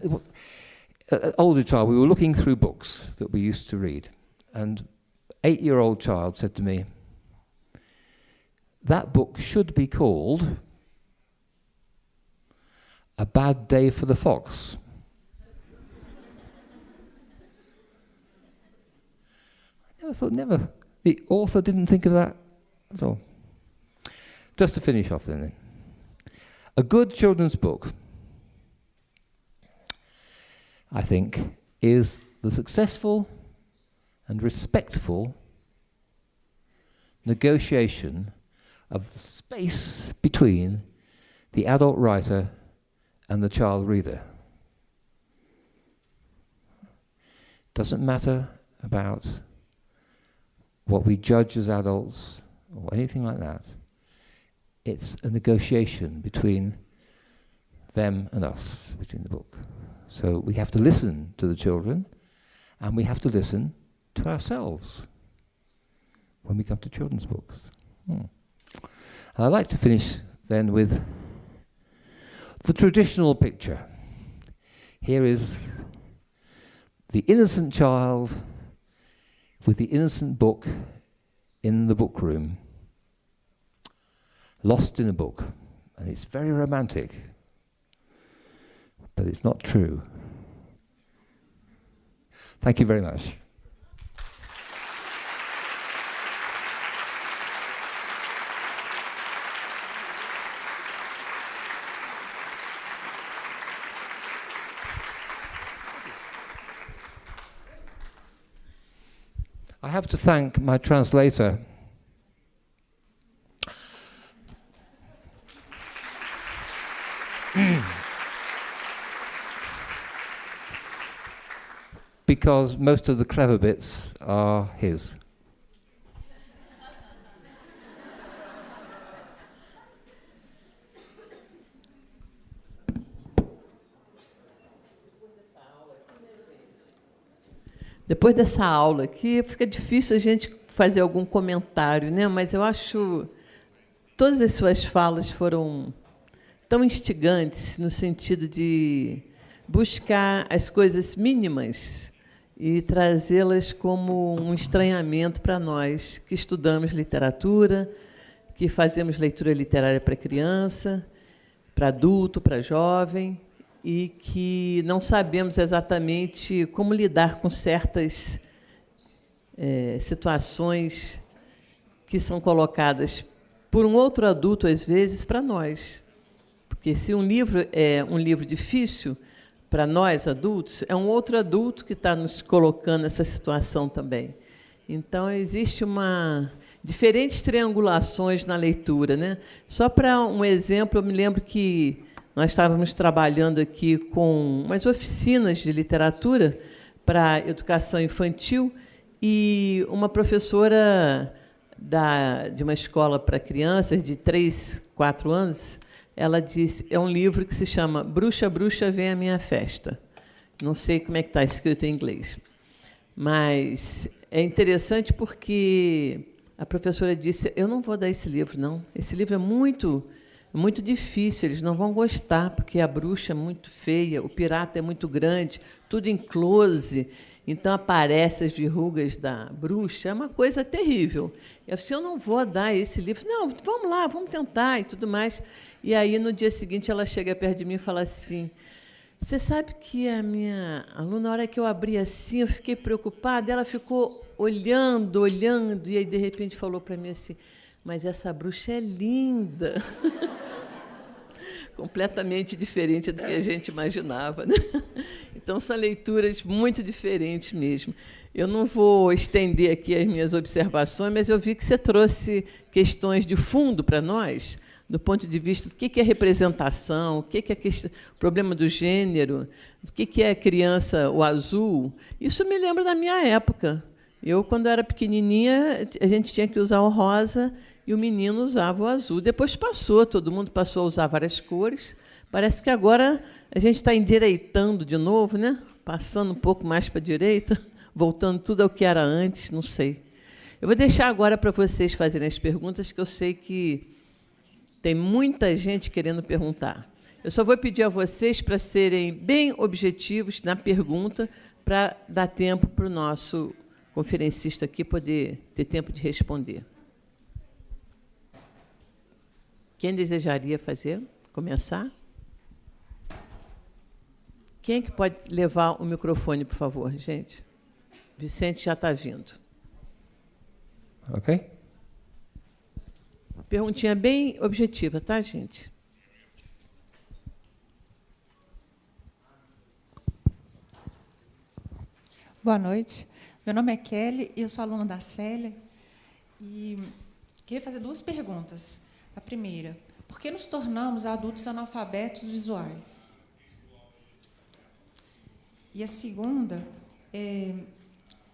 an older child, we were looking through books that we used to read. And 8-year-old child said to me, that book should be called A Bad Day for the Fox. The author didn't think of that at all. Just to finish off then. A good children's book I think, is the successful and respectful negotiation of the space between the adult writer and the child reader. Doesn't matter about what we judge as adults or anything like that. It's a negotiation between them and us, between the book. So we have to listen to the children, and we have to listen to ourselves when we come to children's books. And I'd like to finish then with the traditional picture. Here is the innocent child with the innocent book in the book room, lost in a book. And it's very romantic, but it's not true. Thank you very much. I have to thank my translator. Because most of the clever bits are his. Depois dessa aula aqui, fica difícil a gente fazer algum comentário, né? Mas eu acho todas as suas falas foram tão instigantes no sentido de buscar as coisas mínimas e trazê-las como um estranhamento para nós que estudamos literatura, que fazemos leitura literária para criança, para adulto, para jovem, e que não sabemos exatamente como lidar com certas situações que são colocadas por um outro adulto, às vezes, para nós. Porque, se um livro é um livro difícil, para nós, adultos, é um outro adulto que está nos colocando nessa situação também. Então, existe diferentes triangulações na leitura, né? Só para um exemplo, eu me lembro que nós estávamos trabalhando aqui com umas oficinas de literatura para educação infantil e uma professora de uma escola para crianças de 3, 4 anos, ela disse, é um livro que se chama Bruxa, Bruxa, Vem à Minha Festa. Não sei como é que está escrito em inglês. Mas é interessante porque a professora disse, eu não vou dar esse livro, não. Esse livro é muito difícil, eles não vão gostar, porque a bruxa é muito feia, o pirata é muito grande, tudo em close, então aparecem as verrugas da bruxa, é uma coisa terrível. Eu disse, eu não vou dar esse livro. Não, vamos lá, vamos tentar e tudo mais. E aí, no dia seguinte, ela chega perto de mim e fala assim, você sabe que a minha aluna, na hora que eu abri assim, eu fiquei preocupada, ela ficou olhando, e aí, de repente, falou para mim assim, mas essa bruxa é linda. Completamente diferente do que a gente imaginava, né? Então, são leituras muito diferentes mesmo. Eu não vou estender aqui as minhas observações, mas eu vi que você trouxe questões de fundo para nós, do ponto de vista do que é representação, o que é o problema do gênero, o que é a criança, o azul. Isso me lembra da minha época. Eu, quando era pequenininha, a gente tinha que usar o rosa e o menino usava o azul. Depois passou, todo mundo passou a usar várias cores. Parece que agora a gente está endireitando de novo, né? Passando um pouco mais para a direita, voltando tudo ao que era antes, não sei. Eu vou deixar agora para vocês fazerem as perguntas, que eu sei que tem muita gente querendo perguntar. Eu só vou pedir a vocês para serem bem objetivos na pergunta, para dar tempo para o nosso conferencista aqui poder ter tempo de responder. Quem desejaria começar? Quem é que pode levar o microfone, por favor, gente? Vicente já está vindo. Ok. Perguntinha bem objetiva, tá, gente? Boa noite. Meu nome é Kelly e eu sou aluna da Célia. E queria fazer duas perguntas. A primeira, por que nos tornamos adultos analfabetos visuais? E a segunda,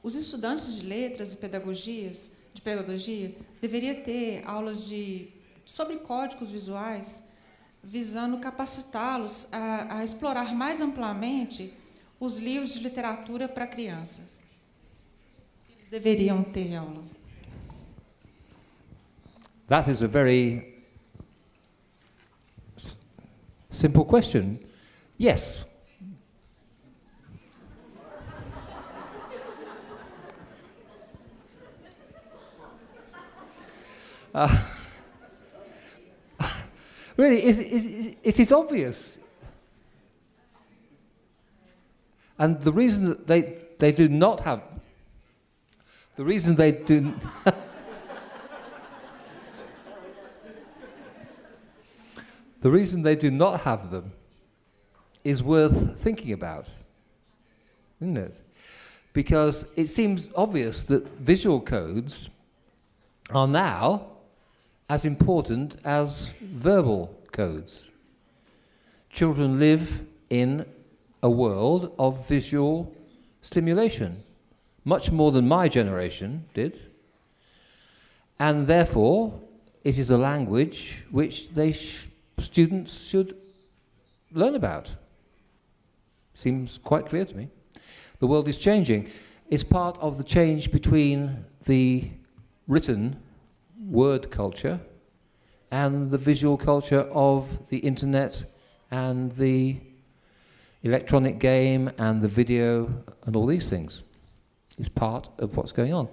os estudantes de letras e pedagogia deveriam ter aulas sobre códigos visuais, visando capacitá-los a explorar mais amplamente os livros de literatura para crianças. Se eles deveriam ter aula. That is a very simple question. Yes. Really, it is obvious. And the reason that they do not have, the reason they do, the reason they do not have them is worth thinking about, isn't it? Because it seems obvious that visual codes are now as important as verbal codes. Children live in a world of visual stimulation, much more than my generation did, and therefore it is a language which students should learn about. Seems quite clear to me. The world is changing. It's part of the change between the written word culture and the visual culture of the internet and the electronic game and the video and all these things. It's part of what's going on.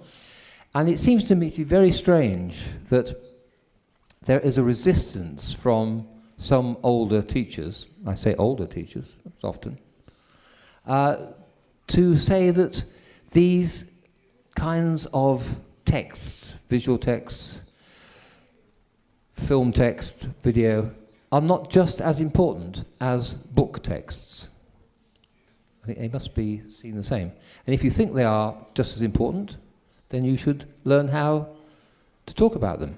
And it seems to me to be very strange that there is a resistance from some older teachers, I say older teachers, it's often, to say that these kinds of texts, visual texts, film text, video, are not just as important as book texts. I think they must be seen the same. And if you think they are just as important, then you should learn how to talk about them.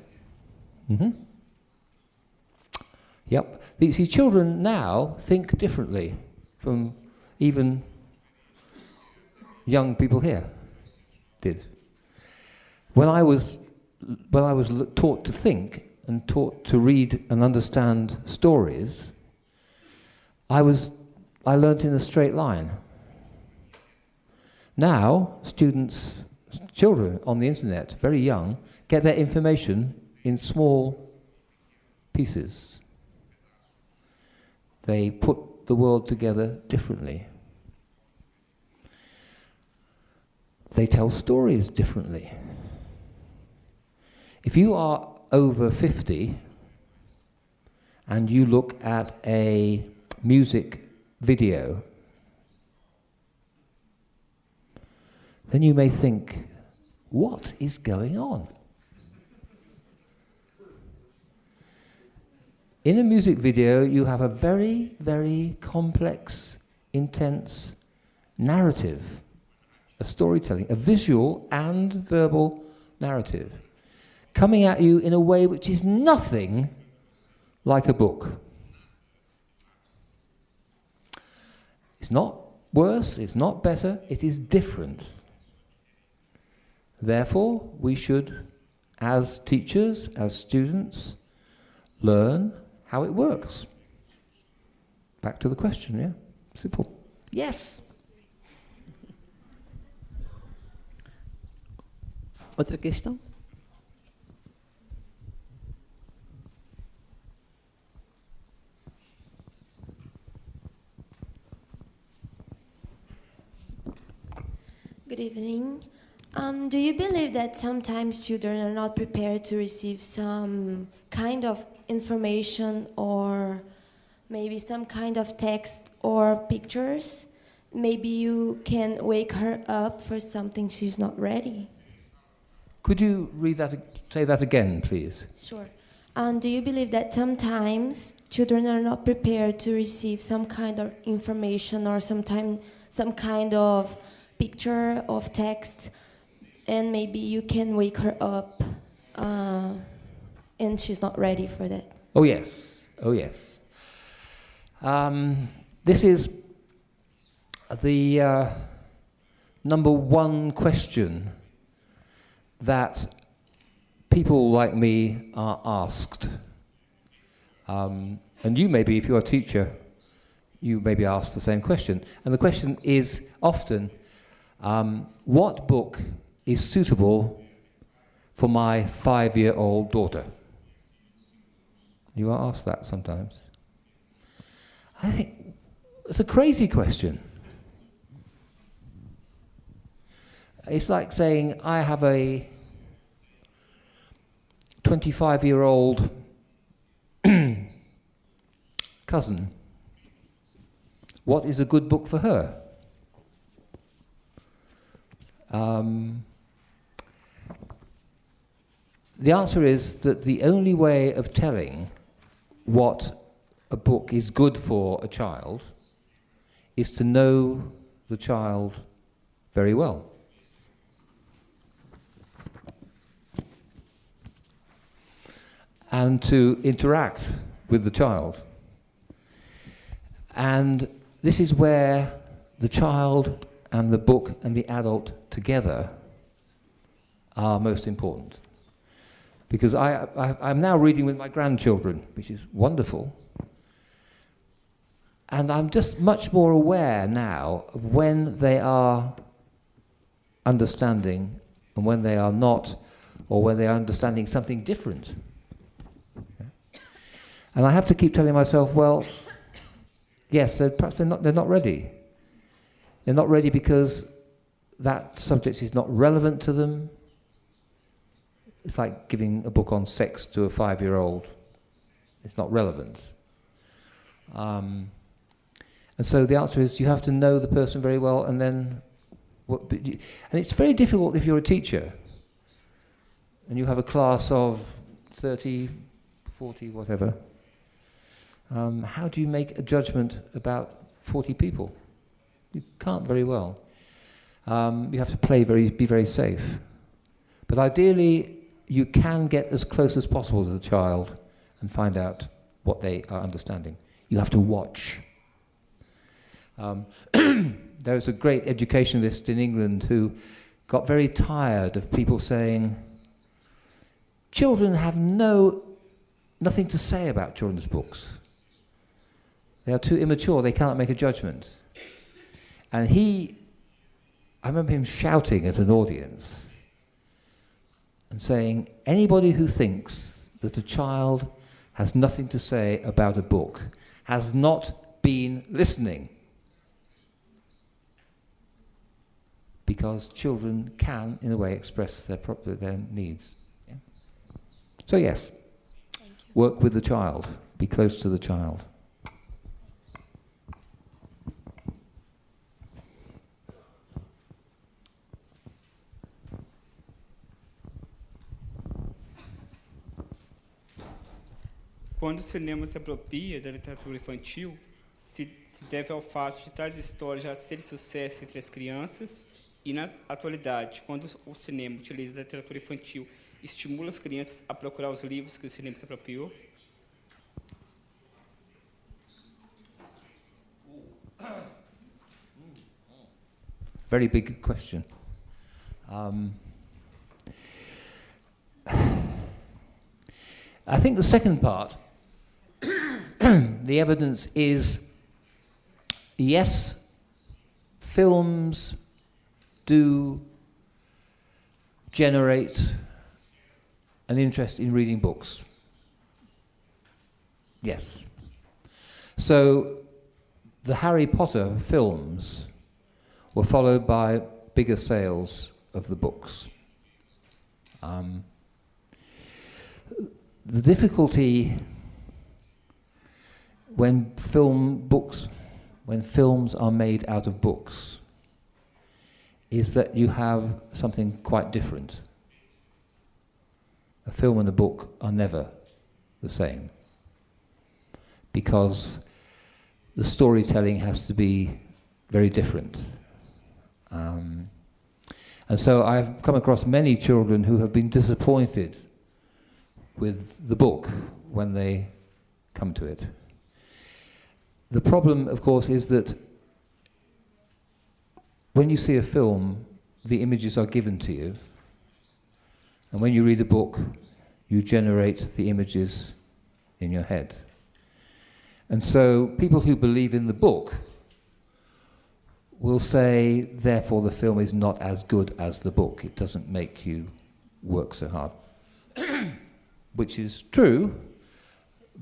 Mm-hmm. Yep. You see, children now think differently from even young people here did. When I was taught to think and taught to read and understand stories, I learnt in a straight line. Now, children on the internet, very young, get their information in small pieces. They put the world together differently. They tell stories differently. If you are over 50 and you look at a music video, then you may think, what is going on? In a music video, you have a very, very complex, intense narrative, a storytelling, a visual and verbal narrative, coming at you in a way which is nothing like a book. It's not worse, it's not better, it is different. Therefore, we should, as teachers, as students, learn how it works. Back to the question, yeah? Simple. Yes. Outra questão? Good evening. Do you believe that sometimes children are not prepared to receive some kind of information or maybe some kind of text or pictures? Maybe you can wake her up for something she's not ready. Could you say that again, please? Sure. Do you believe that sometimes children are not prepared to receive some kind of information or some kind of picture of text, and maybe you can wake her up, and she's not ready for that. Oh yes, oh yes. This is the number one question that people like me are asked. And you maybe, if you're a teacher, you may be asked the same question. And the question is often, what book is suitable for my 5-year-old daughter? You are asked that sometimes. I think it's a crazy question. It's like saying, I have a 25-year-old cousin. What is a good book for her? The answer is that the only way of telling what a book is good for a child is to know the child very well. And to interact with the child. And this is where the child and the book and the adult together are most important. Because I'm now reading with my grandchildren, which is wonderful. And I'm just much more aware now of when they are understanding and when they are not, or when they are understanding something different. And I have to keep telling myself, well, yes, perhaps they're not ready. They're not ready because that subject is not relevant to them. It's like giving a book on sex to a 5-year-old. It's not relevant. And so the answer is you have to know the person very well, and then... and it's very difficult if you're a teacher and you have a class of 30, 40, whatever. How do you make a judgment about 40 people? You can't very well. You have to be very safe. But ideally, you can get as close as possible to the child and find out what they are understanding. You have to watch. There was a great educationalist in England who got very tired of people saying, children have nothing to say about children's books. They are too immature, they cannot make a judgment. And I remember him shouting at an audience and saying, anybody who thinks that a child has nothing to say about a book has not been listening. Because children can, in a way, express their needs. Yeah? So yes, work with the child, be close to the child. Quando o cinema se apropria da literatura infantil, se deve ao fato de tais histórias já serem sucesso entre as crianças, e na atualidade, quando o cinema utiliza a literatura infantil, estimula as crianças a procurar os livros que o cinema se apropriou? Very big question. I think the second part, the evidence is, yes, films do generate an interest in reading books. Yes. So the Harry Potter films were followed by bigger sales of the books. The difficulty when films are made out of books is that you have something quite different. A film and a book are never the same, because the storytelling has to be very different. And so I've come across many children who have been disappointed with the book when they come to it. The problem, of course, is that when you see a film, the images are given to you, and when you read a book, you generate the images in your head. And so people who believe in the book will say, therefore, the film is not as good as the book. It doesn't make you work so hard. Which is true,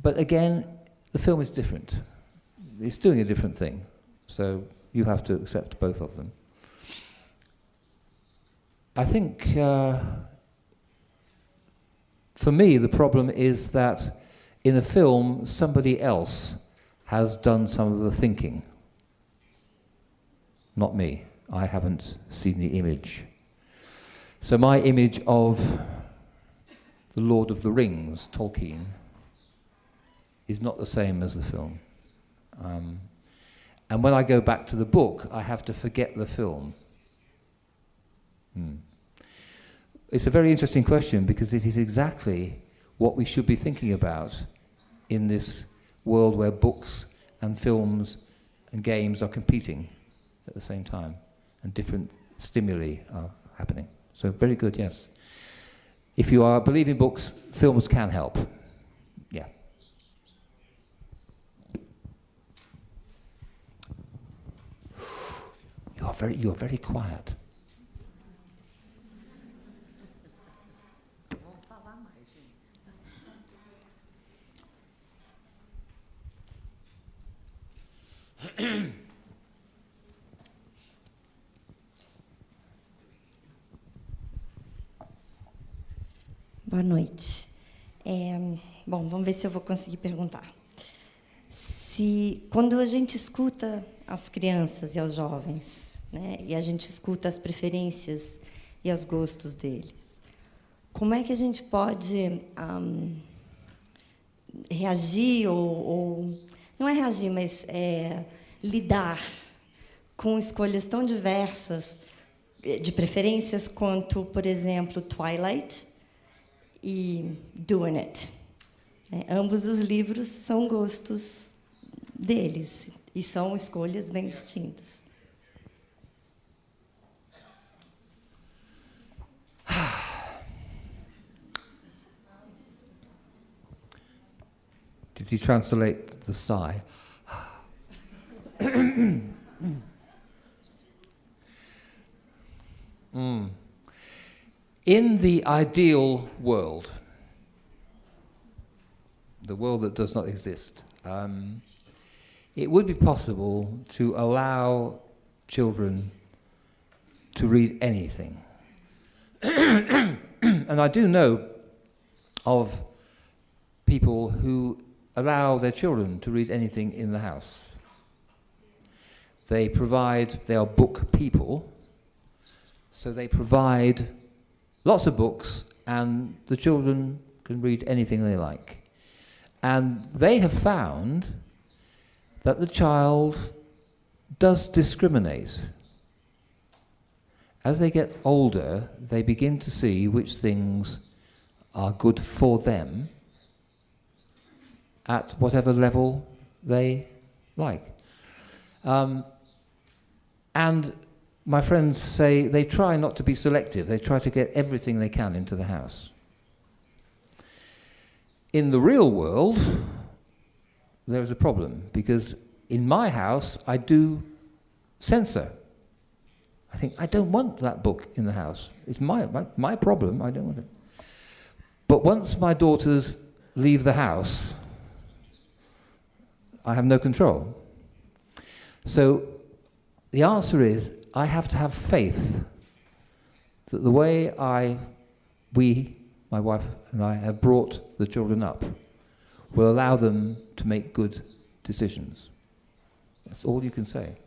but again, the film is different. It's doing a different thing, so you have to accept both of them. I think, for me, the problem is that in a film, somebody else has done some of the thinking. Not me. I haven't seen the image. So my image of The Lord of the Rings, Tolkien, is not the same as the film. And when I go back to the book, I have to forget the film. It's a very interesting question because it is exactly what we should be thinking about in this world where books and films and games are competing at the same time and different stimuli are happening. So very good, yes. If you are believing books, films can help. Yeah. You are very quiet. Boa noite. Bom, vamos ver se eu vou conseguir perguntar. Quando a gente escuta as crianças e os jovens, né, e a gente escuta as preferências e os gostos deles, como é que a gente pode reagir ou não é reagir, mas lidar com escolhas tão diversas de preferências quanto, por exemplo, Twilight e Doing It. Ambos os livros são gostos deles e são escolhas bem distintas. Did he translate the sigh? In the ideal world, the world that does not exist, it would be possible to allow children to read anything. And I do know of people who allow their children to read anything in the house. They are book people, so they provide lots of books, and the children can read anything they like. And they have found that the child does discriminate. As they get older, they begin to see which things are good for them at whatever level they like. And my friends say they try not to be selective. They try to get everything they can into the house. In the real world, there is a problem, because in my house, I do censor. I think, I don't want that book in the house. It's my problem, I don't want it. But once my daughters leave the house, I have no control. So the answer is, I have to have faith that the way my wife and I, have brought the children up will allow them to make good decisions. That's all you can say.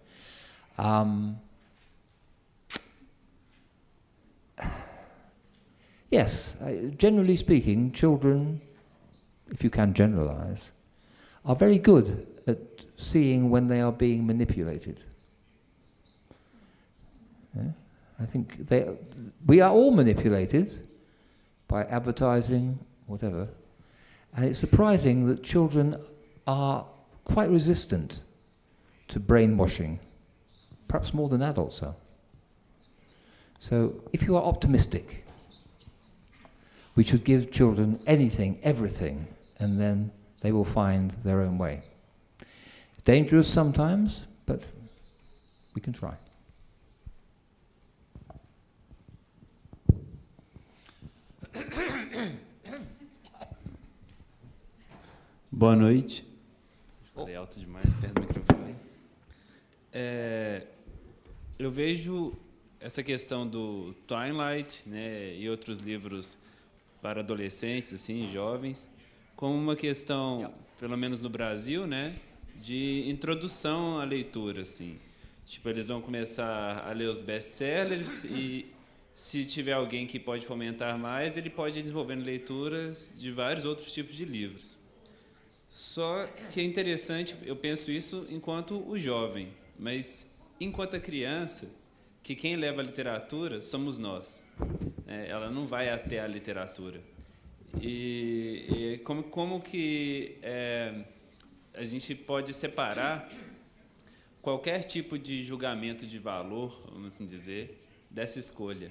Yes, generally speaking, children, if you can generalize, are very good at seeing when they are being manipulated. Yeah? I think we are all manipulated by advertising, whatever, and it's surprising that children are quite resistant to brainwashing, perhaps more than adults are. So if you are optimistic, we should give children anything, everything, and then they will find their own way. Dangerous sometimes, but we can try. Boa noite. Falei alto demais, perto do microfone. Eu vejo essa questão do Twilight, né, e outros livros para adolescentes, assim, jovens, como uma questão, pelo menos no Brasil, né, de introdução à leitura, assim. Tipo, eles vão começar a ler os best-sellers e, se tiver alguém que pode fomentar mais, ele pode ir desenvolvendo leituras de vários outros tipos de livros. Só que é interessante, eu penso isso enquanto o jovem, mas enquanto a criança, que quem leva a literatura somos nós. Ela não vai até a literatura. E como que a gente pode separar qualquer tipo de julgamento de valor, vamos assim dizer, dessa escolha?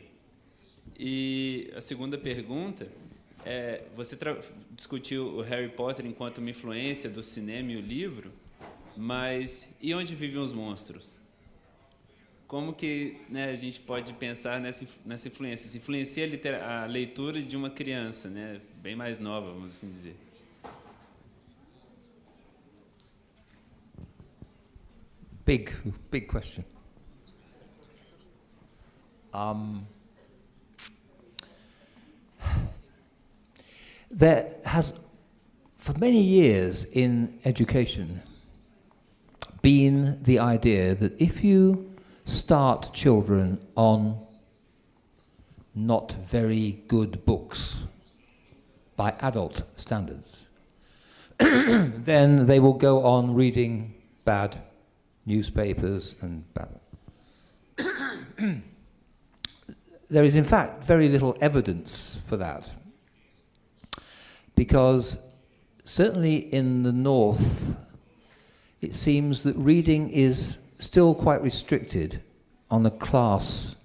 E a segunda pergunta é, você discutiu o Harry Potter enquanto uma influência do cinema e o livro, mas e onde vivem os monstros? Como que, né, a gente pode pensar nessa influência? Se influencia a leitura de uma criança, né, bem mais nova, vamos assim dizer. Big question. There has, for many years in education, been the idea that if you start children on not very good books by adult standards, then they will go on reading bad newspapers and bad. There is, in fact, very little evidence for that, because certainly in the North, it seems that reading is still quite restricted on a class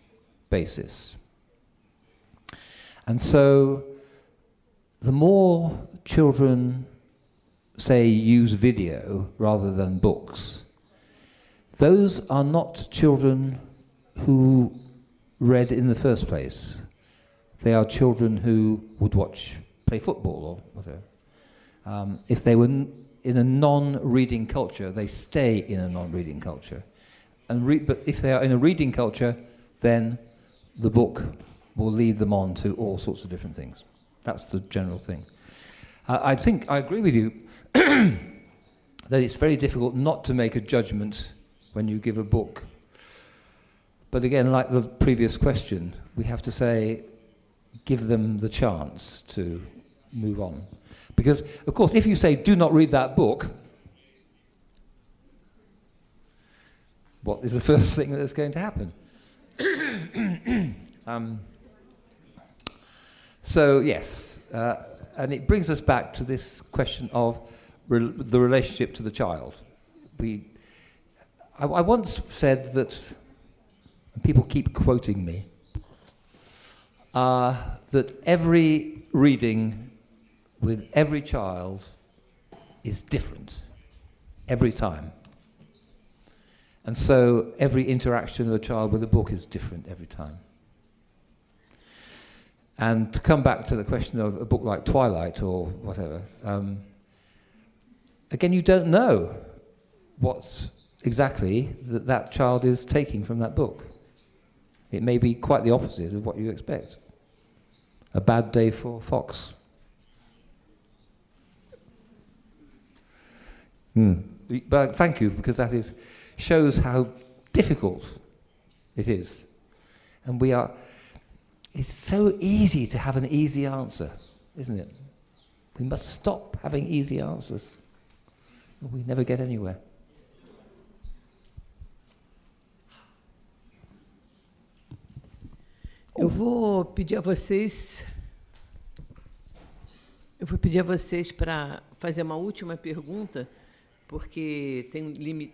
basis. And so the more children, say, use video rather than books, those are not children who read in the first place. They are children who would play football or whatever. If they were in a non-reading culture, they stay in a non-reading culture. But if they are in a reading culture, then the book will lead them on to all sorts of different things. That's the general thing. I think I agree with you that it's very difficult not to make a judgment when you give a book. But again, like the previous question, we have to say, give them the chance to move on. Because, of course, if you say, do not read that book, what is the first thing that's going to happen? So, yes, and it brings us back to this question of the relationship to the child. I once said that, and people keep quoting me, that every reading with every child is different every time. And so every interaction of a child with a book is different every time. And to come back to the question of a book like Twilight or whatever, again, you don't know what exactly that child is taking from that book. It may be quite the opposite of what you expect. A bad day for Fox. But thank you, because that shows how difficult it is. And it's so easy to have an easy answer, isn't it? We must stop having easy answers, or we never get anywhere. Eu vou pedir a vocês para fazer uma última pergunta, porque tem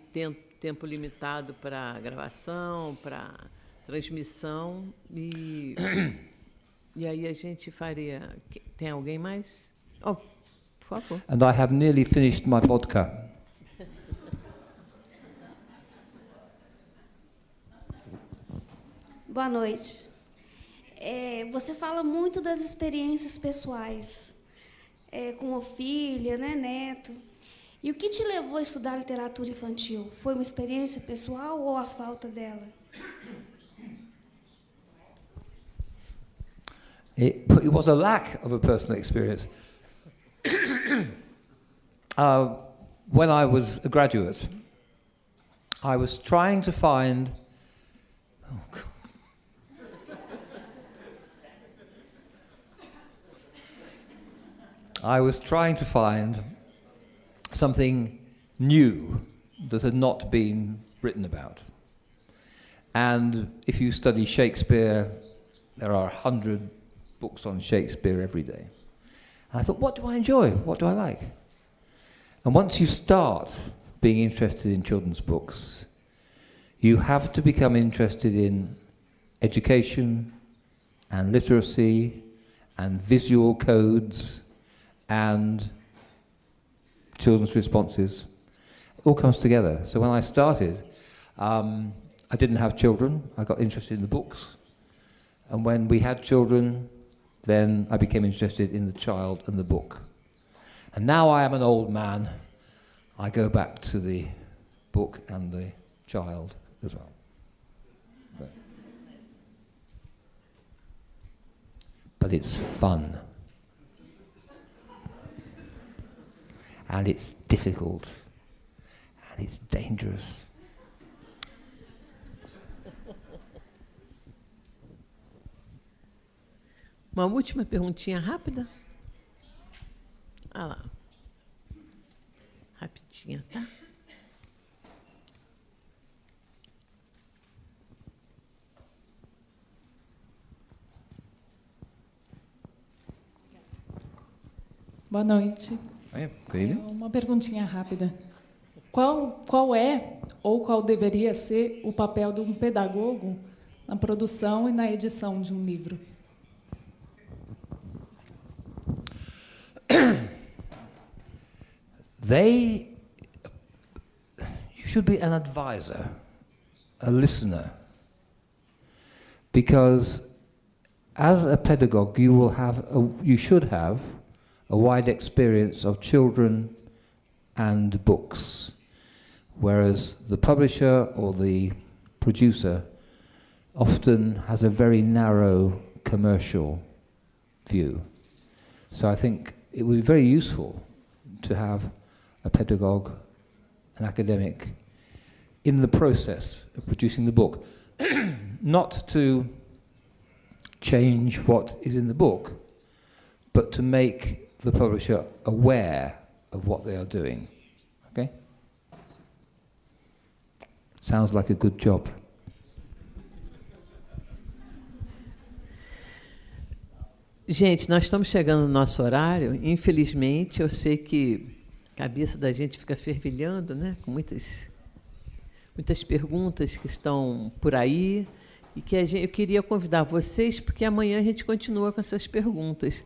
tempo limitado para gravação, para transmissão, e aí a gente faria... Tem alguém mais? Oh, por favor. And I have nearly finished my vodka. Boa noite. Você fala muito das experiências pessoais, com a filha, né, neto. E o que te levou a estudar literatura infantil? Foi uma experiência pessoal ou a falta dela? It was a lack of a personal experience. When I was a graduate, I was trying to find... Oh, God. I was trying to find something new that had not been written about. And if you study Shakespeare, there are 100 books on Shakespeare every day. And I thought, what do I enjoy? What do I like? And once you start being interested in children's books, you have to become interested in education and literacy and visual codes and children's responses. It all comes together. So when I started, I didn't have children. I got interested in the books. And when we had children, then I became interested in the child and the book. And now I am an old man. I go back to the book and the child as well. But it's fun. And it's difficult. And it's dangerous. Uma última perguntinha rápida? Ah lá. Rapidinha, tá? Boa noite. Uma perguntinha rápida. Qual é ou qual deveria ser o papel de um pedagogo na produção e na edição de um livro? You should be an advisor, a listener, because as a pedagogue you should have a wide experience of children and books, whereas the publisher or the producer often has a very narrow commercial view. So I think it would be very useful to have a pedagogue, an academic, in the process of producing the book. Not to change what is in the book, but to make the publisher aware of what they are doing. Okay? Sounds like a good job. Gente, nós estamos chegando no nosso horário. Infelizmente, eu sei que a cabeça da gente fica fervilhando, né? Com muitas perguntas que estão por aí. E que eu queria convidar vocês, porque amanhã a gente continua com essas perguntas.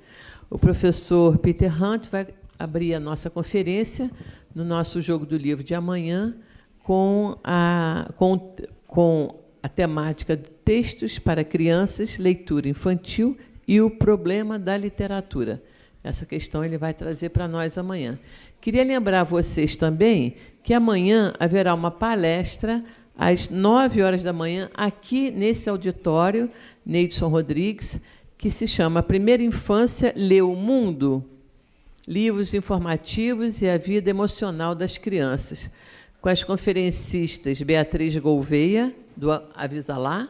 O professor Peter Hunt vai abrir a nossa conferência no nosso Jogo do Livro de amanhã com a temática de textos para crianças, leitura infantil e o problema da literatura. Essa questão ele vai trazer para nós amanhã. Queria lembrar vocês também que amanhã haverá uma palestra às 9h da manhã, aqui nesse auditório, Neidson Rodrigues, que se chama Primeira Infância Lê o Mundo, livros informativos e a vida emocional das crianças, com as conferencistas Beatriz Gouveia, do Avisalá,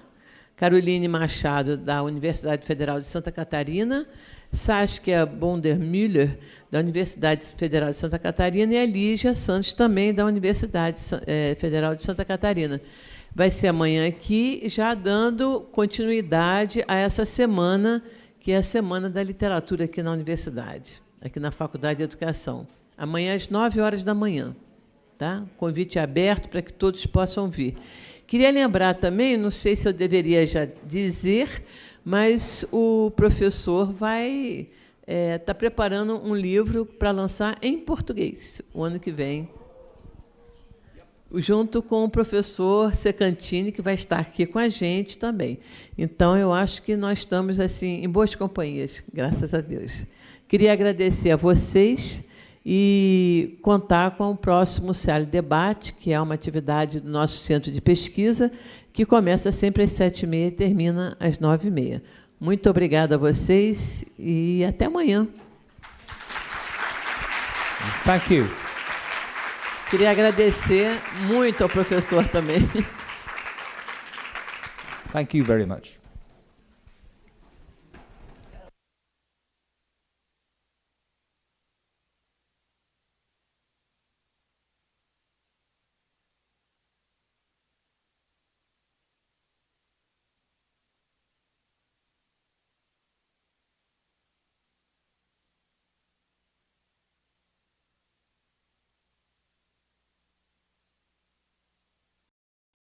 Caroline Machado, da Universidade Federal de Santa Catarina, Saskia Bondermüller, da Universidade Federal de Santa Catarina, e a Lígia Santos, também da Universidade Federal de Santa Catarina. vai ser amanhã aqui, já dando continuidade a essa semana, que é a Semana da Literatura aqui na universidade, aqui na Faculdade de Educação. Amanhã, às 9h da manhã. Tá? Convite aberto para que todos possam vir. Queria lembrar também, não sei se eu deveria já dizer, mas o professor vai estar preparando um livro para lançar em português o ano que vem, junto com o professor Secantini, que vai estar aqui com a gente também. Então, eu acho que nós estamos assim em boas companhias, graças a Deus. Queria agradecer a vocês e contar com o próximo CEALH Debate, que é uma atividade do nosso centro de pesquisa, que começa sempre às 7h30 e termina às 9h30. Muito obrigada a vocês e até amanhã. Thank you. Queria agradecer muito ao professor também. Thank you very much.